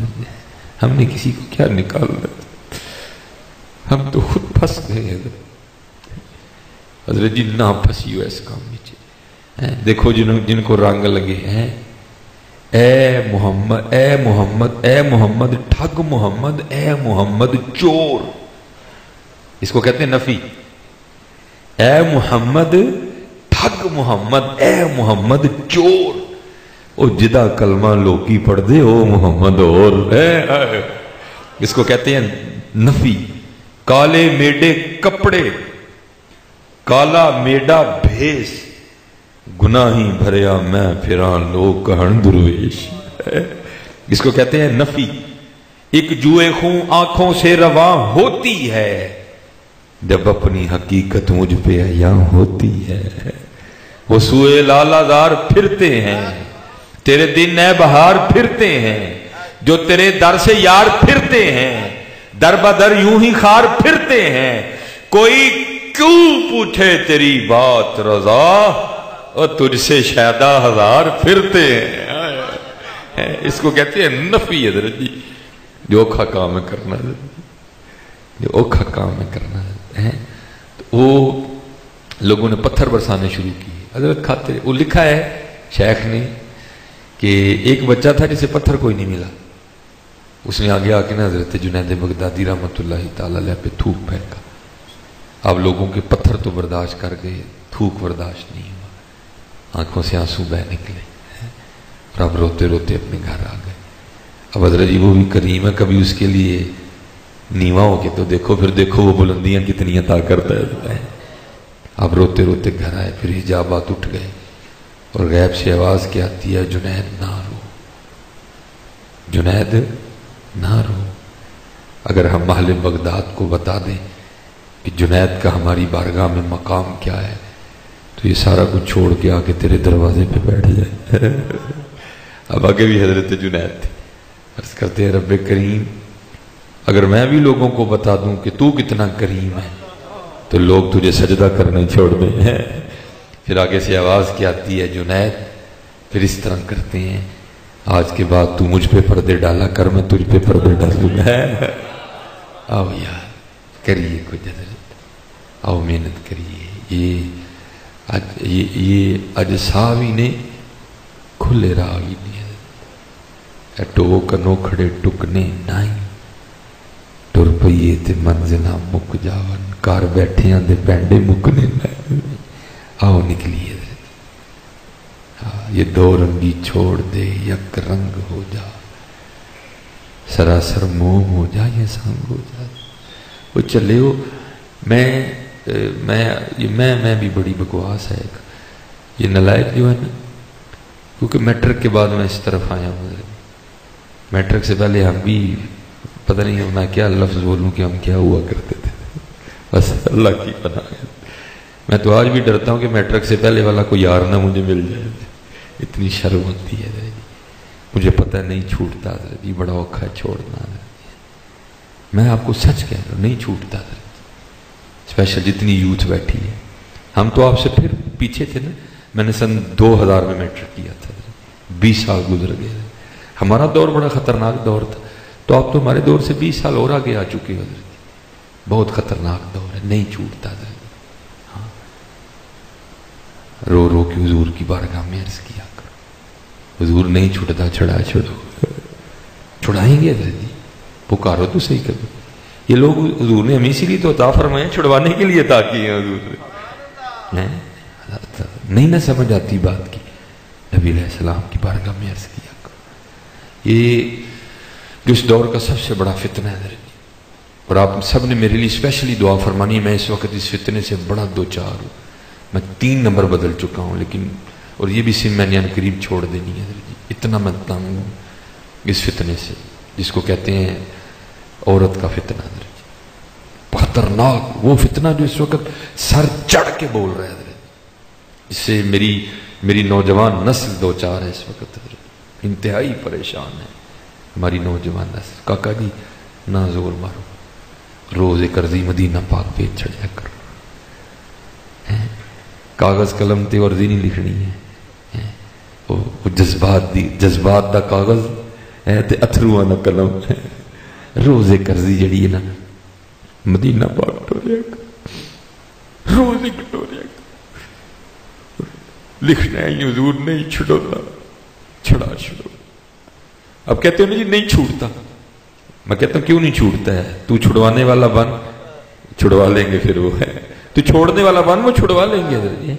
ہم نے کسی کو کیا نکالنا, ہم تو خود پھنس گئے. حضرت جی نہ پھنسی ہو اس کام میں. دیکھو جن کو رنگ لگے ہیں, اے محمد, اے محمد, اے محمد ٹھگ محمد, اے محمد چور, اس کو کہتے ہیں نفی. اے محمد ٹھگ محمد, اے محمد چور. او جدا کلمہ لوکی پڑھ دے او محمد اور, اس کو کہتے ہیں نفی. کالے میڈے کپڑے, کالا میڈا بھیس, گناہی بھریا میں پھران لوگ کہن درویش, اس کو کہتے ہیں نفی. ایک جوئے خون آنکھوں سے رواں ہوتی ہے جب اپنی حقیقت مجھ پہ عیاں ہوتی ہے. وہ سوئے لالا زار پھرتے ہیں, تیرے دن اے بہار پھرتے ہیں, جو تیرے در سے یار پھرتے ہیں, در بدر یوں ہی خار پھرتے ہیں. کوئی کیوں پوچھے تیری بات رضا, اور تجھ سے شیدہ ہزار پھرتے ہیں. اس کو کہتے ہیں نفی. حضرت جی جو اوکھا کام ہے کرنا, جو اوکھا کام ہے کرنا ہے. تو وہ لوگوں نے پتھر برسانے شروع کیے. حضرت کھاتے, وہ لکھا ہے شیخ نے کہ ایک بچہ تھا جسے پتھر کوئی نہیں ملا, اس نے آگے آ کے نا حضرت جنید بغدادی رحمۃ اللہ تعالی علیہ پہ تھوک پھینکا. آپ لوگوں کے پتھر تو برداشت کر گئے, تھوک برداشت نہیں ہوا, آنکھوں سے آنسو بہ نکلے, اور اب روتے روتے اپنے گھر آ گئے. اب حضرت جی وہ بھی کریم ہے, کبھی اس کے لیے نیواں ہو کے تو دیکھو, پھر دیکھو وہ بلندیاں کتنی عطا کرتا ہے. اب روتے روتے گھر آئے, پھر حجابات اٹھ گئے, اور غیب سے آواز کیا آتی ہے, جنید نہ رو, جنید نہ رو. اگر ہم اہل بغداد کو بتا دیں کہ جنید کا ہماری بارگاہ میں مقام کیا ہے, تو یہ سارا کچھ چھوڑ کے آگے تیرے دروازے پہ بیٹھ جائے. اب آگے بھی حضرت جنید تھے. عرض کرتے ہیں رب کریم, اگر میں بھی لوگوں کو بتا دوں کہ تو کتنا کریم ہے تو لوگ تجھے سجدہ کرنے چھوڑ دیں. پھر آگے سے آواز کیا آتی ہے, جنید پھر اس طرح کرتے ہیں, آج کے بعد تو مجھ پہ پردے ڈالا کر, میں تجھ پہ پردے ڈالوں گا. آؤ یار کریے کچھ حضرت, آؤ محنت کریے. یہ اجساوی نے کھلے راوی نے ٹوک انوکھڑے ٹکنے نائی, ٹر پئیے تے منزلہ مک جاون, کار بیٹھیاں دے پینڈے مکنے نائی. آؤ نکلیے, یہ دو رنگی چھوڑ دے, یک رنگ ہو جا, سراسر موم ہو جا, یہ سنگ ہو جا. وہ چلے ہو, میں بھی بڑی بکواس ہے. یہ نلائق جو ہے نا, کیونکہ میٹرک کے بعد میں اس طرف آیا ہوں. میٹرک سے پہلے ہم بھی پتہ نہیں میں کیا لفظ بولوں کہ ہم کیا ہوا کرتے تھے, بس اللہ کی پناہ ہے. میں تو آج بھی ڈرتا ہوں کہ میٹرک سے پہلے والا کوئی یار نہ مجھے مل جائے, اتنی شرم ہوتی ہے. مجھے پتہ نہیں چھوٹتا, جی بڑا اوکھا چھوڑنا. میں آپ کو سچ کہہ رہا ہوں, نہیں چھوٹتا. اسپیشل جتنی یوتھ بیٹھی ہے, ہم تو آپ سے پھر پیچھے تھے نا. میں نے سن 2000 میں میٹرک کیا تھا, 20 سال گزر گئے. ہمارا دور بڑا خطرناک دور تھا, تو آپ تو ہمارے دور سے 20 سال اور آگے آ چکے ہو. بہت خطرناک دور ہے, نہیں چھوٹتا. ہاں, رو رو کے حضور کی بارگاہ میں عرض کیا کرو, حضور نہیں چھوٹتا, چھڑو, چھڑائیں گے حضرت جی, پکارو تو صحیح کرو. یہ لوگ حضور نے ہمیں اسی لیے تو عطا فرمائے, چھڑوانے کے لیے عطا کیے ہیں حضور نے. نہیں نہ سمجھ آتی بات کی, نبی علیہ السلام کی بارگاہ میں عرض کیا کرو. یہ جو اس دور کا سب سے بڑا فتنہ ہے حضرت, اور آپ سب نے میرے لیے اسپیشلی دعا فرمانی. میں اس وقت اس فتنے سے بڑا دوچار ہوں. میں 3 نمبر بدل چکا ہوں، لیکن اور یہ بھی سم میں نے قریب چھوڑ دینی ہے حضرت جی، اتنا میں تنگ ہوں اس فتنے سے جس کو کہتے ہیں عورت کا فتنہ حضرت جی، خطرناک وہ فتنہ جو اس وقت سر چڑھ کے بول رہا ہے حضرت، اس سے میری نوجوان نسل دو چار ہے اس وقت حضرت، انتہائی پریشان ہے ہماری نوجوان نسل۔ کاکا جی نہ زور مارو، روز قرضی مدینہ پاک پہ چڑھیا کرو، کاغذ قلم تے عرضی نہیں لکھنی ہے، وہ جذبات دا کاغذ ہے تے اتھرواں دا قلم ہے، روز قرضی جڑی ہے نا مدینہ پاک ٹوریا کرو، روز ٹوریا کرو، لکھنا ہے حضور نہیں چھڑونا، چھڑا چھڑو۔ اب کہتے ہیں جی نہیں چھوٹتا، میں کہتا ہوں کیوں نہیں چھوٹتا ہے؟ تو چھڑوانے والا بن، چھڑوا لیں گے، پھر وہ ہے تو چھوڑنے والا بن، وہ چھڑوا لیں گے حضرت جی۔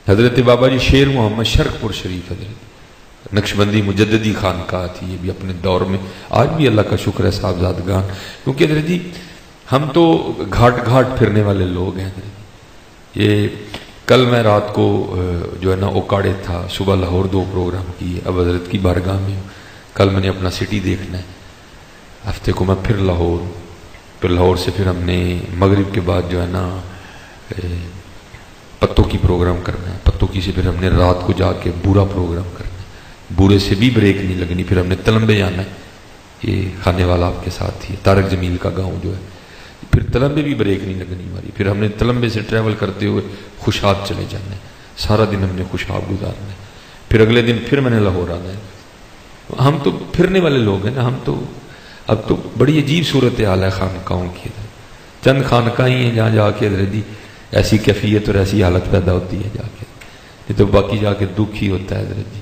حضرت بابا جی شیر محمد شرق پور شریف حضرت نقشبندی مجددی خانقاہ تھی، یہ بھی اپنے دور میں آج بھی اللہ کا شکر ہے صاحبزادگان، کیونکہ حضرت جی ہم تو گھاٹ گھاٹ پھرنے والے لوگ ہیں حضرت۔ یہ کل میں رات کو جو ہے نا اوکاڑے تھا، صبح لاہور 2 پروگرام کیے، اب حضرت کی بارگاہ میں ہوں، کل میں نے اپنا سٹی دیکھنا ہے، ہفتے کو میں پھر لاہور، پھر لاہور سے پھر ہم نے مغرب کے بعد جو ہے نا پتوں کی پروگرام کرنا ہے، پتوں کی سے پھر ہم نے رات کو جا کے بورا پروگرام کرنا ہے، بورے سے بھی بریک نہیں لگنی، پھر ہم نے تلمبے جانا ہے، یہ کھانے والا آپ کے ساتھ ہی طارق جمیل کا گاؤں جو ہے، پھر تلمبے بھی بریک نہیں لگنی ہماری، پھر ہم نے تلمبے سے ٹریول کرتے ہوئے خوشاب چلے جانا ہے، سارا دن ہم نے خوشاب گزارنا ہے، پھر اگلے دن پھر میں نے لاہور آنا ہے۔ ہم تو پھرنے والے لوگ ہیں نا، ہم تو اب تو بڑی عجیب صورتحال ہے خانقاہوں کی، چند خانقاہ ہی ہیں جہاں جا کے حضرت جی ایسی کیفیت اور ایسی حالت پیدا ہوتی ہے جا کے، یہ تو باقی جا کے دکھ ہی ہوتا ہے حضرت جی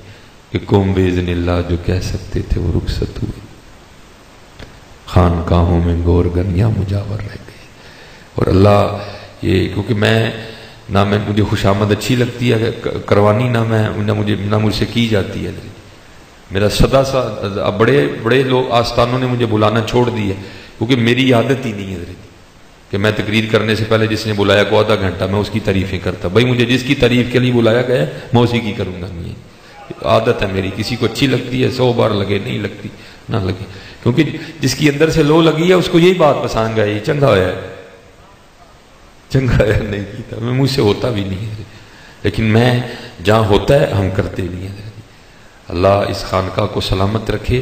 کہ قوم باذن اللہ جو کہہ سکتے تھے وہ رخصت ہوئے، خانقاہوں میں گور گنیاں مجاور رہ گئے۔ اور اللہ یہ کیونکہ نہ مجھے خوشامد اچھی لگتی ہے کروانی، نہ مجھ سے کی جاتی ہے حضرت، میرا سدا سا اب بڑے لوگ آستانوں نے مجھے بلانا چھوڑ دیا کیونکہ میری عادت ہی نہیں ہے حضرت کہ میں تقریر کرنے سے پہلے جس نے بلایا کو آدھا گھنٹہ میں اس کی تعریفیں کرتا، بھائی مجھے جس کی تعریف کے لیے بلایا گیا میں اسی کی کروں گا، نہیں عادت ہے میری، کسی کو اچھی لگتی ہے 100 بار لگے، نہیں لگتی نہ لگے، کیونکہ جس کی اندر سے لو لگی ہے اس کو یہی بات پسند گئی، چنگا ہوا ہے، چنگا ہے نہیں کیتا، میں مجھ سے ہوتا بھی نہیں ہے، لیکن میں جہاں ہوتا ہے ہم کرتے بھی ہیں۔ اللہ اس خانقاہ کو سلامت رکھے،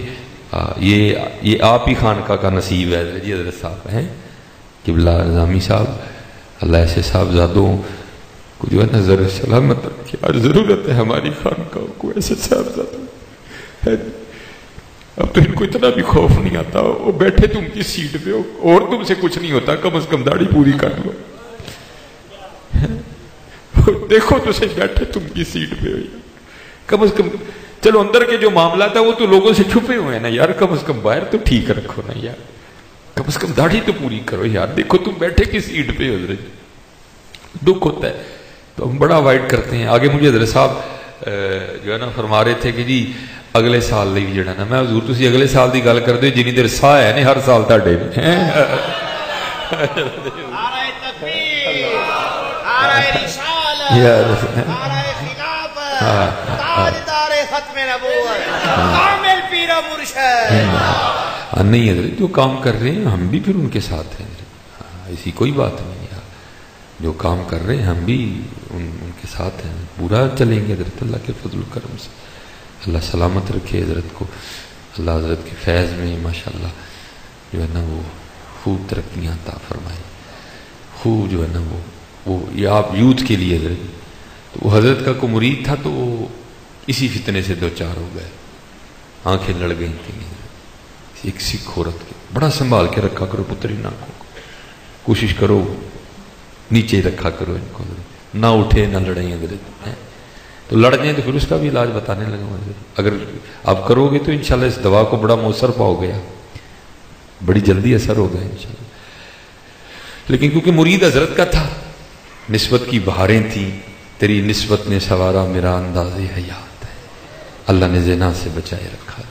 یہ آپ ہی خانقاہ کا نصیب ہے جی حضرت صاحب ہیں قبلہ نظامی صاحب، اللہ ایسے صاحبزادوں کو جو ہے نظر سلامت رکھے، آج ضرورت ہے ہماری خانقاہ کو ایسے صاحبزادوں ہے۔ اب تو ان کو اتنا بھی خوف نہیں آتا، وہ بیٹھے تم کی سیٹ پہ اور تم سے کچھ نہیں ہوتا، کم از کم داڑھی پوری کر لو، دیکھو تو صحیح بیٹھے تم کی سیٹ پہ کم از کم، چلو اندر کے جو معاملات ہیں وہ تو لوگوں سے چھپے ہوئے ہیں نا یار، کم از کم باہر تو ٹھیک رکھو نا یار، کم از کم داڑھی تو پوری کرو یار، دیکھو تم بیٹھے کی سیٹ پہ حضرت، دکھ ہوتا ہے تو ہم بڑا اوائڈ کرتے ہیں۔ آگے مجھے حضرت صاحب جو ہے نا فرما رہے تھے کہ جی اگلے سال لئی جڑا نا، میں حضور تسی اگلے سال دی گل کردے ہو، جنی دیر ساہ ہے نہیں ہر سال تہاڈے میں، نعرہ تکبیر، نعرہ رسالت، نعرہ خلافت، تاجدار ختم نبوت، کامل پیر مرشد۔ نہیں حضرت جو کام کر رہے ہیں ہم بھی پھر ان کے ساتھ ہیں، ایسی کوئی بات نہیں ہے، جو کام کر رہے ہیں ہم بھی ان کے ساتھ ہیں، پورا چلیں گے حضرت، اللہ کے فضل و کرم سے اللہ سلامت رکھے حضرت کو، اللہ حضرت کے فیض میں ماشاءاللہ جو ہے نا وہ خوب ترقیاں عطا فرمائے، خوب جو ہے نا وہ یہ آپ یوتھ کے لیے حضرت، تو وہ حضرت کا کوئی مرید تھا تو وہ اسی فتنے سے 2-4 ہو گئے، آنکھیں لڑ گئی تھیں، ایک سکھ عورت کے، بڑا سنبھال کے رکھا کرو پتری آنکھوں کو، کوشش کرو نیچے رکھا کرو ان کو، نہ اٹھے نہ لڑیں حضرت، تو لڑ جائیں تو پھر اس کا بھی علاج بتانے لگا حضرت، اگر آپ کرو گے تو انشاءاللہ اس دوا کو بڑا مؤثر پاؤ گے، بڑی جلدی اثر ہوگا انشاءاللہ، لیکن کیونکہ مرید حضرت کا تھا، نسبت کی بہاریں تھیں، تیری نسبت نے سوارا میرا انداز حیات ہے، اللہ نے زنا سے بچائے رکھا۔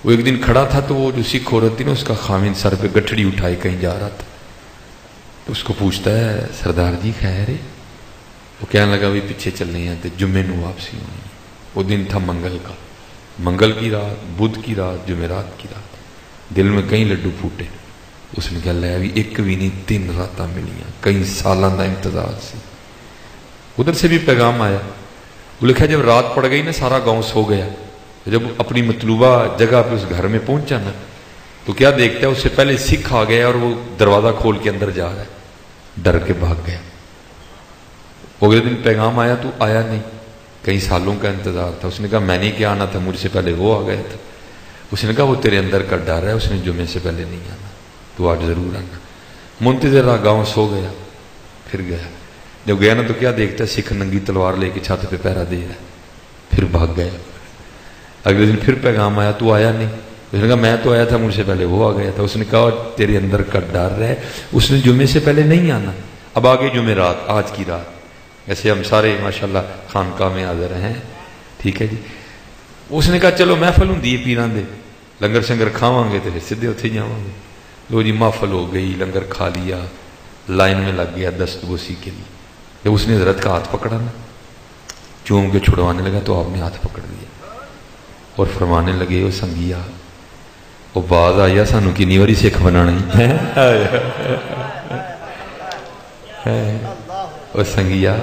وہ ایک دن کھڑا تھا تو وہ جو سکھ عورت تھی نا اس کا خامن سر پہ گٹھڑی اٹھائے کہیں جا رہا تھا، تو اس کو پوچھتا ہے سردار جی خیر ہے؟ وہ کہنے لگا بھی پیچھے چلنے ہیں تو جمعے نو واپسی ہونی. وہ دن تھا منگل کا، منگل کی رات، بدھ کی رات، جمعرات کی رات. دل میں کئی لڈو پھوٹے. اس نے کہا لے بھی ایک بھی نہیں 3 راتاں ملیاں، کئی سالوں کا انتظار سی. ادھر سے بھی پیغام آیا. وہ لکھا جب رات پڑ گئی نا سارا گاؤں سو گیا، جب اپنی مطلوبہ جگہ پہ اس گھر میں پہنچا نا تو کیا دیکھتا ہے اس سے پہلے سکھ آ گیا اور وہ دروازہ کھول کے اندر جا رہا ہے. ڈر کے بھاگ گیا. اگلے دن پیغام آیا تو آیا نہیں، کئی سالوں کا انتظار تھا. اس نے کہا میں نے کیا آنا تھا، مجھ سے پہلے وہ آ گیا تھا. اس نے کہا وہ تیرے اندر کا ڈر ہے، اس نے جمعے سے پہلے نہیں آنا، تو آج ضرور آنا. منتظر رہا، گاؤں سو گیا. پھر گیا. جب گیا نا تو کیا دیکھتا ہے سکھ ننگی تلوار لے کے چھت پہ پہرا دے رہا ہے. پھر بھاگ گیا. اگلے دن پھر پیغام آیا تو آیا نہیں. اس نے کہا میں تو آیا تھا، مجھ سے پہلے وہ آ گیا تھا. اس نے کہا تیرے اندر کا ڈر ہے، اس نے جمعے سے پہلے نہیں آنا. اب آگے جمعرات، آج کی رات. ایسے ہم سارے ماشاءاللہ خانقاہ میں حاضر ہیں، ٹھیک ہے جی. اس نے کہا چلو محفل ہوں پیران دے، لنگر شنگر کھاواں گے تو پھر سیدھے اتھے جاواں گے. لو جی محفل ہو گئی، لنگر کھا لیا، لائن میں لگ گیا دست بوسی کے لیے. جب اس نے حضرت کا ہاتھ پکڑا نا، چوم کے چھڑوانے لگا تو آپ نے ہاتھ پکڑ لیا اور فرمانے لگے وہ سنگیا وہ باز آیا سانو کنی واری سکھ بنانا وہ سنگیا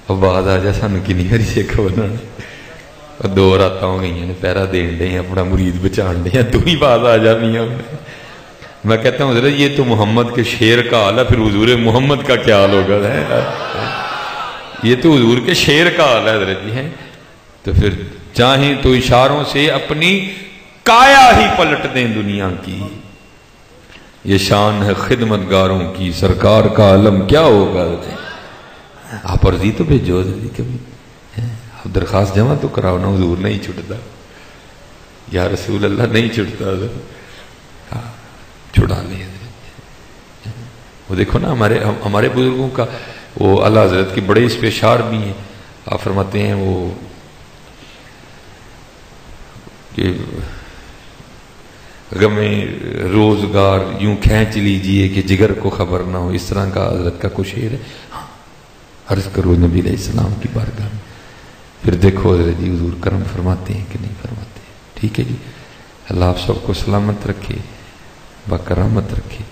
وہ باز آ جا سانو کنی واری سکھ بنانا. 2 راتاں ہو گئی ہیں پہرا دین دے ہیں، اپنا مرید بچان دے ہیں، تو ہی باز آ جانی ہے. میں کہتا ہوں حضرت یہ تو محمد کے شعر کا حال ہے، پھر حضور محمد کا کیا حال ہوگا؟ یہ تو حضور کے شعر کا حال ہے حضرت جی. ہیں تو پھر چاہیں تو اشاروں سے اپنی کایا ہی پلٹ دیں دنیا کی. یہ شان ہے خدمتگاروں کی، سرکار کا علم کیا ہوگا. آپ عرضی تو بھیجو کبھی، آپ درخواست جمع تو کراؤ نا. حضور نہیں چھٹتا یا رسول اللہ نہیں چھٹتا، چھڑا لیں. وہ دیکھو نا ہمارے بزرگوں کا وہ اللہ حضرت کی بڑے اس پہ اشعار بھی ہیں. آپ فرماتے ہیں وہ کہ غم روزگار یوں کھینچ لیجئے کہ جگر کو خبر نہ ہو. اس طرح کا حضرت کا کچھ شعر ہے. عرض کرو نبی علیہ السلام کی بارگاہ میں. پھر دیکھو حضرت جی حضور کرم فرماتے ہیں کہ نہیں فرماتے ہیں. ٹھیک ہے جی. اللہ آپ سب کو سلامت رکھے، باکرامت رکھے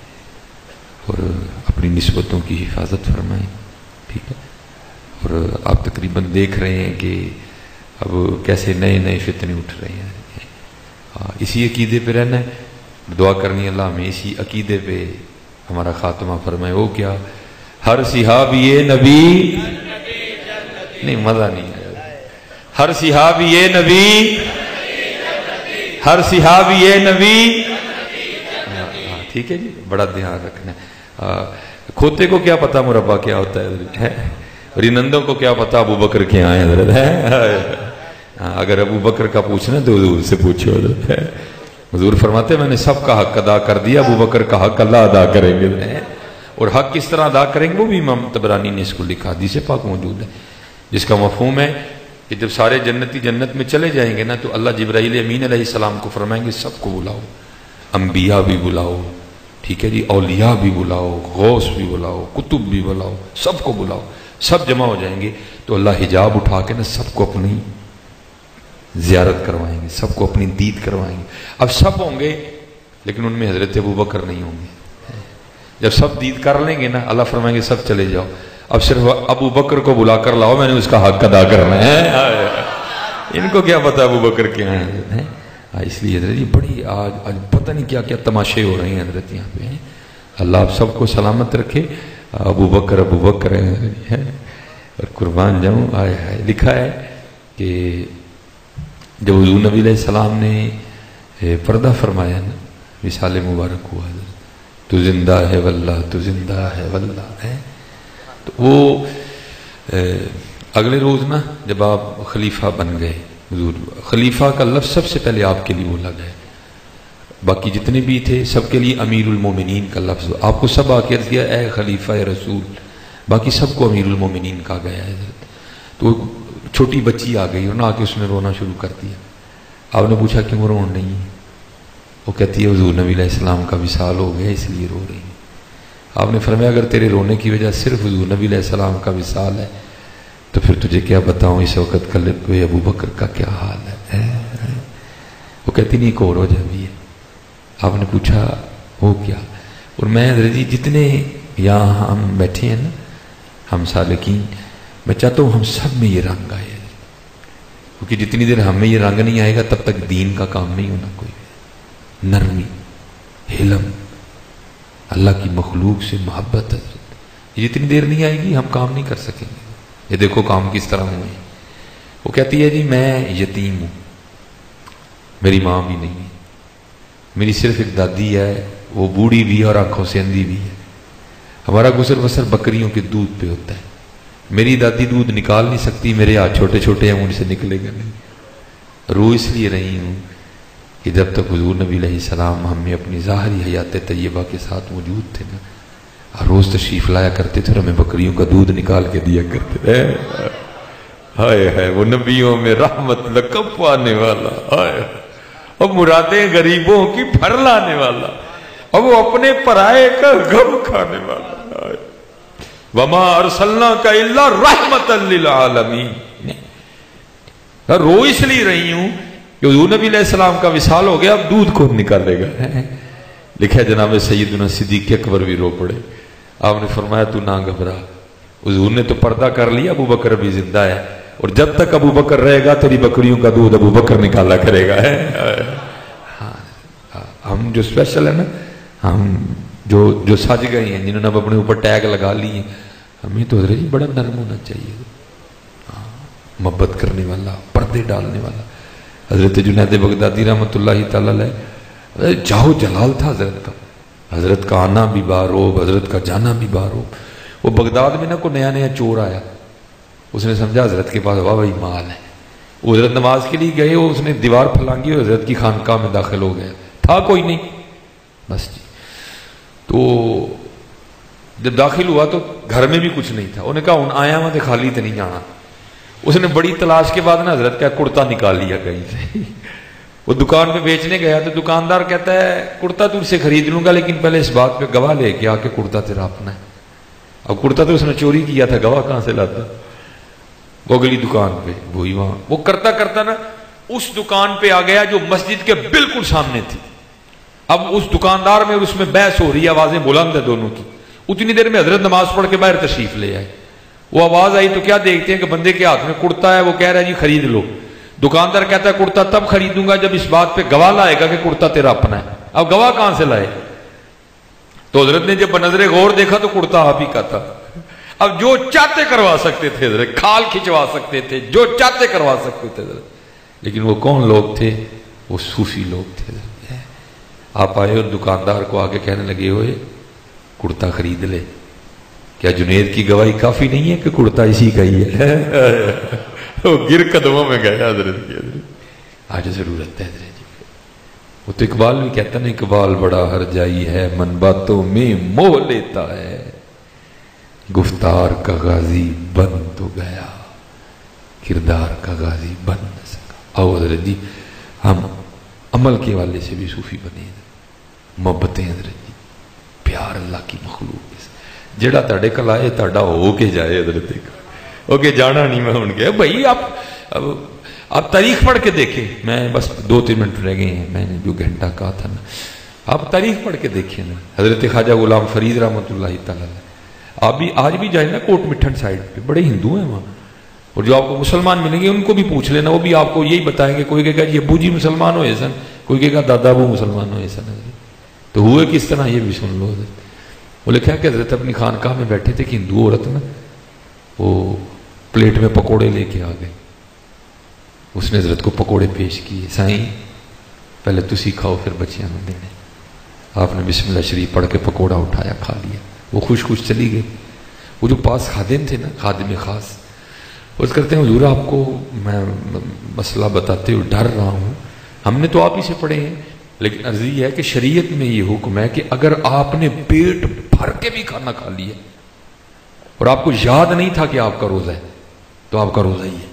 اور اپنی نسبتوں کی حفاظت فرمائیں. ٹھیک ہے. اور آپ تقریباً دیکھ رہے ہیں کہ اب کیسے نئے نئے فتنے اٹھ رہے ہیں. اسی عقیدے پہ رہنا ہے، دعا کرنی اللہ ہمیں اسی عقیدے پہ ہمارا خاتمہ فرمائے. وہ کیا ہر صحابی نبی نہیں، مزہ نہیں آیا. ہر صحابی نبی، ہر صحابی نبی. ٹھیک ہے جی. بڑا دھیان رکھنا ہے. کھوتے کو کیا پتا مربع کیا ہوتا ہے، رینندوں کو کیا پتا ابو بکر کے آئے حضرت ہے. اگر ابو بکر کا پوچھنا تو حضور سے پوچھو حضرت ہے. حضور فرماتے میں نے سب کا حق ادا کر دیا، ابو بکر کا حق اللہ ادا کریں گے. اور حق کس طرح ادا کریں گے وہ بھی امام طبرانی نے اس کو لکھا، حدیث پاک موجود ہے جس کا مفہوم ہے کہ جب سارے جنتی جنت میں چلے جائیں گے نا تو اللہ جبرائیل امین علیہ السلام کو فرمائیں گے سب کو بلاؤ، انبیاء بھی بلاؤ، ٹھیک ہے جی، اولیاء بھی بلاؤ، غوث بھی بلاؤ، کتب بھی بلاؤ، سب کو بلاؤ. سب جمع ہو جائیں گے تو اللہ حجاب اٹھا کے نا سب کو اپنی زیارت کروائیں گے، سب کو اپنی دید کروائیں گے. اب سب ہوں گے لیکن ان میں حضرت ابو بکر نہیں ہوں گے. جب سب دید کر لیں گے نا اللہ فرمائیں گے سب چلے جاؤ، اب صرف ابو بکر کو بلا کر لاؤ، میں نے اس کا حق ادا کرنا ہے. ان کو کیا پتا ابو بکر کے ہیں. اس لیے حضرت یہ بڑی آج پتہ نہیں کیا کیا تماشے ہو رہے ہیں حضرت یہاں پہ. اللہ آپ سب کو سلامت رکھے. ابو بکر ہے اور قربان جاؤں. آئے لکھا ہے کہ جب حضور نبی علیہ السلام نے پردہ فرمایا نا، وصال مبارک ہوا، تو زندہ ہے واللہ، تو زندہ ہے واللہ ہے. تو وہ اگلے روز نا جب آپ خلیفہ بن گئے، حضور خلیفہ کا لفظ سب سے پہلے آپ کے لیے بولا گیا. باقی جتنے بھی تھے سب کے لیے امیر المومنین کا لفظ. آپ کو سب آ کے عرض کیا اے خلیفہ رسول، باقی سب کو امیر المومنین کہا گیا ہے. تو چھوٹی بچی آ گئی اور نہ آ کے اس نے رونا شروع کر دیا. آپ نے پوچھا کیوں رو نہیں؟ وہ کہتی ہے حضور نبی علیہ السلام کا وصال ہو گیا اس لیے رو رہی ہیں. آپ نے فرمایا اگر تیرے رونے کی وجہ صرف حضور نبی علیہ السلام کا وصال ہے تو پھر تجھے کیا بتاؤں اس وقت کل کوئی ابو بکر کا کیا حال ہے. وہ کہتی نہیں ایک اور وجہ بھی ہے. آپ نے پوچھا وہ کیا؟ اور میں حضرت جی جتنے یہاں ہم بیٹھے ہیں نا ہم سالکین، میں چاہتا ہوں ہم سب میں یہ رنگ آئے، کیونکہ جتنی دیر ہم میں یہ رنگ نہیں آئے گا تب تک دین کا کام نہیں ہونا. کوئی نرمی، حلم، اللہ کی مخلوق سے محبت، حضرت یہ جتنی دیر نہیں آئے گی ہم کام نہیں کر سکیں گے. یہ دیکھو کام کس طرح ہوئے. وہ کہتی ہے جی میں یتیم ہوں، میری ماں بھی نہیں ہے، میری صرف ایک دادی ہے، وہ بوڑھی بھی ہے اور آنکھوں سے اندھی بھی ہے. ہمارا گزر بسر بکریوں کے دودھ پہ ہوتا ہے. میری دادی دودھ نکال نہیں سکتی، میرے ہاتھ چھوٹے چھوٹے ہیں، مجھ سے نکلے گا نہیں. رو اس لیے رہی ہوں کہ جب تک حضور نبی علیہ السلام ہم میں اپنی ظاہری حیات طیبہ کے ساتھ موجود تھے نا، روز تشریف لایا کرتے تھے اور ہمیں بکریوں کا دودھ نکال کے دیا کرتے تھے. ہائے ہائے وہ نبیوں میں رحمت لقب پانے والا، ہائے اور مرادیں غریبوں کی بھر لانے والا، اور وہ اپنے پرائے کا غم کھانے والا. وما ارسلناک الا رحمتا للعالمین. رو اس لیے رہی ہوں کہ حضور نبی علیہ السلام کا وصال ہو گیا، اب دودھ کون نکالے گا. لکھا جناب سیدنا صدیق اکبر بھی رو پڑے. آپ نے فرمایا تو نہ گھبرا، حضور نے تو پردہ کر لیا، ابو بکر بھی زندہ ہے، اور جب تک ابو بکر رہے گا تیری بکریوں کا دودھ ابو بکر نکالا کرے گا. ہم جو اسپیشل ہے نا، ہم جو سج گئے ہیں، جنہوں نے اپنے اوپر ٹیگ لگا لی ہیں، ہمیں تو حضرت جی بڑا نرم ہونا چاہیے، محبت کرنے والا، پردے ڈالنے والا. حضرت جنید بغدادی رحمۃ اللہ تعالی علیہ جاہو جلال تھا حضرت کا. حضرت کا آنا بھی باروب، حضرت کا جانا بھی باروب. وہ بغداد میں نا کوئی نیا نیا چور آیا، اس نے سمجھا حضرت کے پاس واہ بھائی مال ہے. وہ حضرت نماز کے لیے گئے، اس نے دیوار پھلانگی اور حضرت کی خانقاہ میں داخل ہو گیا. تھا کوئی نہیں بس جی. تو جب داخل ہوا تو گھر میں بھی کچھ نہیں تھا. انہوں نے کہا ہوں آیا ہوں تو خالی تو نہیں جانا. اس نے بڑی تلاش کے بعد نا حضرت کا کرتا نکال لیا کہیں سے. وہ دکان پہ بیچنے گیا تو دکاندار کہتا ہے کرتا تجھ سے خرید لوں گا لیکن پہلے اس بات پہ گواہ لے کے آ کے کرتا تیرا اپنا ہے. اب کرتا تو اس نے چوری کیا تھا، گواہ کہاں سے لاتا. وہ اگلی دکان پہ وہی وہاں وہ کرتا کرتا نا اس دکان پہ آ گیا جو مسجد کے بالکل سامنے تھی. اب اس دکاندار میں اس میں بحث ہو رہی ہے، آوازیں بلند ہے دونوں کی. اتنی دیر میں حضرت نماز پڑھ کے باہر تشریف لے آئے. وہ آواز آئی تو کیا دیکھتے ہیں کہ بندے کے ہاتھ میں کرتا ہے. وہ کہہ رہا ہے جی خرید لو. دکاندار کہتا ہے کرتا تب خریدوں گا جب اس بات پہ گواہ لائے گا کہ کرتا تیرا اپنا ہے. اب گواہ کہاں سے لائے؟ تو حضرت نے جب بنظر غور دیکھا تو کرتا آپ ہی کا تھا. اب جو چاہتے کروا سکتے تھے حضرت، کھال کھچوا سکتے تھے، جو چاہتے کروا سکتے تھے حضرت. لیکن وہ کون لوگ تھے؟ وہ صوفی لوگ تھے حضرت. آپ آئے اور دکاندار کو آگے کہنے لگے ہوئے کرتا خرید لے. کیا جنید کی گواہی کافی نہیں ہے کہ کرتا اسی کا ہی ہے؟ وہ گر قدموں میں گیا حضرت کی. آج ضرورت ہے حضرت جی. وہ تو اقبال بھی کہتا نا، اقبال بڑا ہر جائی ہے، من باتوں میں موہ لیتا ہے، گفتار کا غازی بن تو گیا، کردار کا غازی بن نہ سکا. آؤ حضرت جی ہم عمل کے والے سے بھی صوفی بنے. محبتیں حضرت جی، پیار اللہ کی مخلوق جڑا تاڑے کل آئے تاڑا ہو کے جائے حضرت. ہو کے جانا نہیں میں ان کے بھائی. آپ تاریخ پڑھ کے دیکھیں. میں بس 2-3 منٹ رہ گئے ہیں، میں نے جو گھنٹہ کہا تھا نا، آپ تاریخ پڑھ کے دیکھیں نا. حضرت خواجہ غلام فرید رحمۃ اللہ تعالی علیہ، آپ بھی آج بھی جائیں نا کوٹ مٹھن سائڈ پہ، بڑے ہندو ہیں وہاں، اور جو آپ کو مسلمان ملیں گے ان کو بھی پوچھ لینا، وہ بھی آپ کو یہی بتائیں گے. کوئی کہے گا جی ابو جی مسلمان ہوئے سن، کوئی کہے گا دادا ابو مسلمان ہوئے سن. تو ہوئے کس طرح یہ بھی سن لو. وہ لکھا ہے کہ حضرت اپنی خانقاہ میں بیٹھے تھے کہ ہندو عورت نا وہ پلیٹ میں پکوڑے لے کے آ گئے. اس نے حضرت کو پکوڑے پیش کیے. سائیں پہلے تسی کھاؤ پھر بچیاں نوں دینے. آپ نے بسم اللہ شریف پڑھ کے پکوڑا اٹھایا، کھا لیا. وہ خوش خوش چلی گئی. وہ جو پاس خادم تھے نا، خادم خاص، اس کرتے ہیں حضور آپ کو میں مسئلہ بتاتے ہوئے ڈر رہا ہوں، ہم نے تو آپ ہی سے پڑھے ہیں لیکن عرض یہ ہے کہ شریعت میں یہ حکم ہے کہ اگر آپ نے پیٹ بھر کے بھی کھانا کھا لیا اور آپ کو یاد نہیں تھا کہ آپ کا روزہ ہے تو آپ کا روزہ ہی ہے.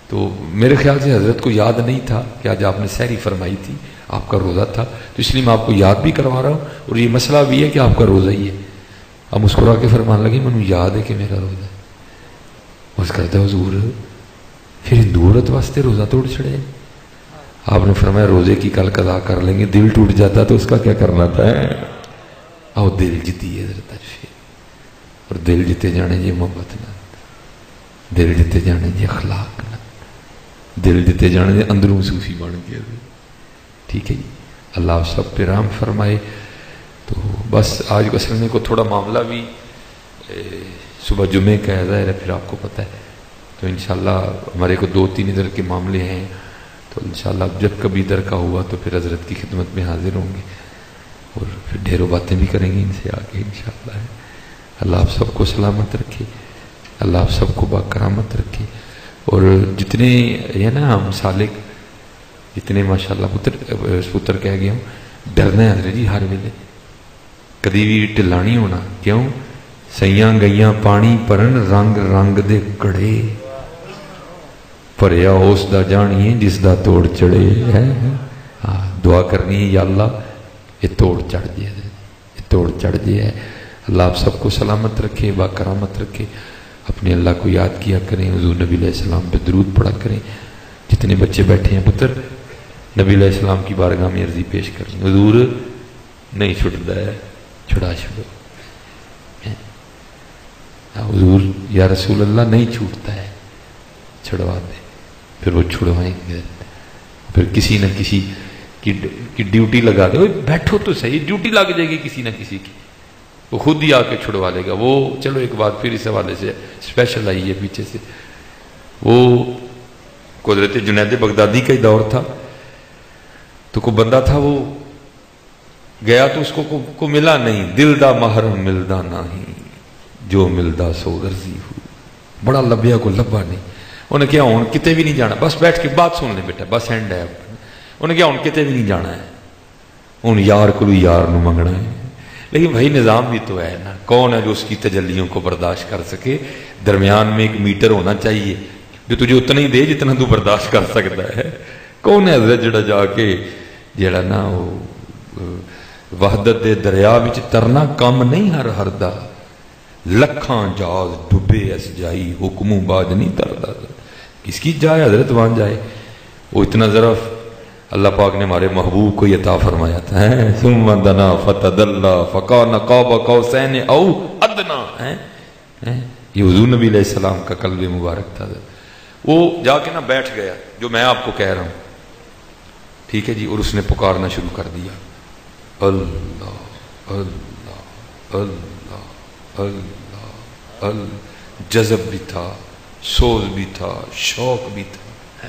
تو میرے خیال سے حضرت کو یاد نہیں تھا کہ آج آپ نے سحری فرمائی تھی، آپ کا روزہ تھا، تو اس لیے میں آپ کو یاد بھی کروا رہا ہوں اور یہ مسئلہ بھی ہے کہ آپ کا روزہ ہی ہے. اب مسکرا کے فرمان لگی مجھے یاد ہے کہ میرا روزہ ہے. بس کرتا حضور پھر ہندو عورت واسطے روزہ توڑ چھڑے. آپ نے فرمایا روزے کی کل قضا کر لیں گے, دل ٹوٹ جاتا تو اس کا کیا کرنا تھا. آؤ دل جیتی ہے حضرت اجفی, اور دل جیتے جانے یہ محبت نہ, دل جیتے جانے یہ اخلاق نہ, دل جیتے جانے یہ اندروں صوفی بن گیا. ٹھیک ہے جی, اللہ آپ سب پہ رحم فرمائے. تو بس آج کو اصل میں کو تھوڑا معاملہ بھی صبح جمعے کا ہے, ظاہر ہے پھر آپ کو پتہ ہے, تو انشاءاللہ ہمارے کو 2-3 ادھر کے معاملے ہیں, تو انشاءاللہ جب کبھی ادھر کا ہوا تو پھر حضرت کی خدمت میں حاضر ہوں گے, اور پھر ڈھیروں باتیں بھی کریں گے ان سے آگے انشاءاللہ. اللہ آپ سب کو سلامت رکھے, اللہ آپ سب کو باکرامت رکھے. اور جتنے یہ نا ہم سالک جتنے ماشاءاللہ پتر کہہ گیا ہوں, ڈرنا ہے حضرت جی ہر ویلے, کدی بھی ٹھلا نہیں ہونا. کیوں؟ سیاں گئیاں پانی پرن رنگ رنگ دے کڑے, پریا اس دا جانیے جس دا توڑ چڑھے. دعا کرنی ہے یا اللہ یہ توڑ چڑھ جائے, یہ توڑ چڑھ جائے. اللہ آپ سب کو سلامت رکھے, باکرامت رکھے. اپنے اللہ کو یاد کیا کریں, حضور نبی علیہ السلام پہ درود پڑھا کریں. جتنے بچے بیٹھے ہیں پتر نبی علیہ السلام کی بارگاہ میں عرضی پیش کریں, حضور نہیں چھٹتا ہے چھڑا چھڑو. حضور یا رسول اللہ نہیں چھوٹتا ہے چھڑوا دے. پھر وہ چھڑوائیں گے, پھر کسی نہ کسی کی ڈیوٹی لگا دے. بیٹھو تو صحیح, ڈیوٹی لگ جائے گی کسی نہ کسی کی, وہ خود ہی آ کے چھڑوا لے گا. وہ چلو ایک بات پھر اس حوالے سے اسپیشل آئی ہے پیچھے سے, وہ قدرت جنید بغدادی کا ہی دور تھا, تو کوئی بندہ تھا وہ گیا تو اس کو ملا نہیں. دل دا محرم ملدا نہیں, جو ملدا سو غرضی ہو. بڑا لبیا کو لبا نہیں. انہیں کیا ہوں کتے بھی نہیں جانا, بس بیٹھ کے بات سن لیں بیٹا, بس اینڈ ہے. انہیں کیا ہوں کتے بھی نہیں جانا ہے, ہوں یار کو بھی یار نو منگنا ہے. لیکن بھائی نظام بھی تو ہے نا, کون ہے جو اس کی تجلیوں کو برداشت کر سکے. درمیان میں ایک میٹر ہونا چاہیے جو تجھے اتنا ہی دے جتنا تو برداشت کر سکتا ہے. کون ہے حضرت جڑا جا کے جڑا نا وحدت دے دریا وچ ترنا کم نہیں ہر ہر دا, لکھاں جاز ڈبے اس جائی حکموں باج نہیں تردا. کس کی جائے حضرت وہاں جائے. وہ اتنا ظرف اللہ پاک نے ہمارے محبوب کو یہ عطا فرمایا تھا, ثم دنا فتدلا فکان قاب قوسین او ادنا. یہ حضور نبی علیہ السلام کا قلب مبارک تھا. وہ جا کے نا بیٹھ گیا جو میں آپ کو کہہ رہا ہوں, ٹھیک ہے جی. اور اس نے پکارنا شروع کر دیا, اللہ اللہ اللہ اللہ اللہ. جذب بھی تھا, سوز بھی تھا, شوق بھی تھا,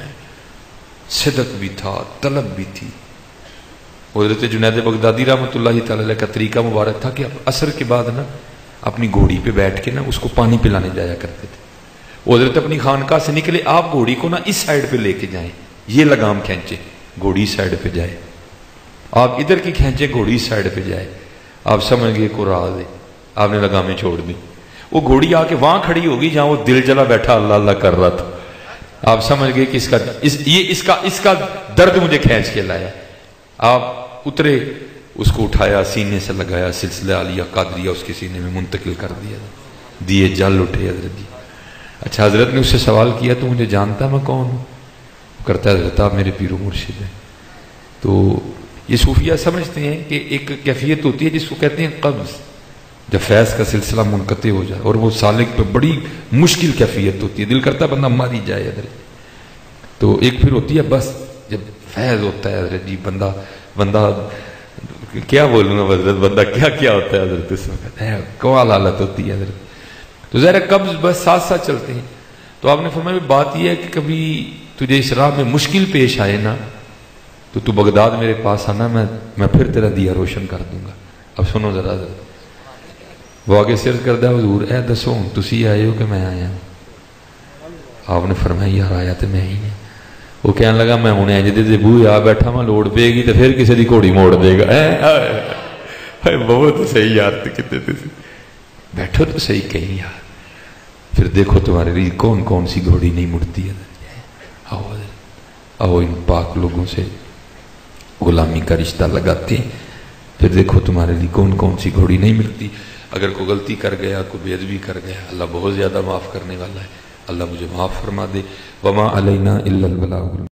صدق بھی تھا, طلب بھی تھی. حضرت جنید بغدادی رحمۃ اللہ تعالی علیہ کا طریقہ مبارک تھا کہ عصر کے بعد نا اپنی گھوڑی پہ بیٹھ کے نا اس کو پانی پلانے جایا کرتے تھے. وہ حضرت اپنی خانقاہ سے نکلے, آپ گھوڑی کو نا اس سائڈ پہ لے کے جائیں, یہ لگام کھینچے, گھوڑی سائڈ پہ جائے. آپ ادھر کی کھینچے, گھوڑی سائڈ پہ جائے. آپ سمجھ گئے کو راز ہے, آپ نے لگامیں چھوڑ دی. وہ گھوڑی آ کے وہاں کھڑی ہوگی جہاں وہ دل جلا بیٹھا اللہ اللہ کر رہا تھا. آپ سمجھ گئے کہ اس کا درد مجھے کھینچ کے لایا. آپ اترے, اس کو اٹھایا, سینے سے لگایا, سلسلہ عالیہ قادریہ اس کے سینے میں منتقل کر دیا, دیے جل اٹھے حضرت جی. اچھا حضرت نے اس سے سوال کیا تو مجھے جانتا میں کون ہوں؟ کرتا ہے حضرت آپ میرے پیر و مرشد ہیں. تو یہ صوفیہ سمجھتے ہیں کہ ایک کیفیت ہوتی ہے جس کو کہتے ہیں قبض, جب فیض کا سلسلہ منقطع ہو جائے, اور وہ سالک پہ بڑی مشکل کیفیت ہوتی ہے, دل کرتا ہے بندہ ماری جائے حضرت. تو ایک پھر ہوتی ہے بس جب فیض ہوتا ہے حضرت جی, بندہ کیا بولوں گا حضرت, بندہ کیا ہوتا ہے حضرت اس وقت, کمال حالت ہوتی ہے حضرت. تو ظاہر قبض بس ساتھ ساتھ چلتے ہیں. تو آپ نے فرمایا بات یہ ہے کہ کبھی تجھے اس راہ میں مشکل پیش آئے نا تو تو بغداد میرے پاس آنا, میں پھر تیرا دیا روشن کر دوں گا. اب سنو ذرا وہ آگے سرد کردہ حضور اے دسو تسی آئے ہو کہ میں آیا ہوں؟ آپ نے فرمایا یار آیا تو میں ہی نہیں. وہ کہنے لگا میں ہوں جی دے بوئے آ بیٹھا میں لوڑ پے گی تو پھر کسی دی گھوڑی موڑ دے گا. بہت صحیح یار, کتنے بیٹھو تو صحیح کہیں یار, پھر دیکھو تمہارے لیے کون کون سی گھوڑی نہیں مڑتی ہے. آؤ ان پاک لوگوں سے غلامی کا رشتہ لگاتے ہیں, پھر دیکھو تمہارے لیے کون کون سی گھوڑی نہیں ملتی. اگر کوئی غلطی کر گیا، کوئی بے ادبی کر گیا، اللہ بہت زیادہ معاف کرنے والا ہے، اللہ مجھے معاف فرما دے۔ وما علینا الا البلاغ۔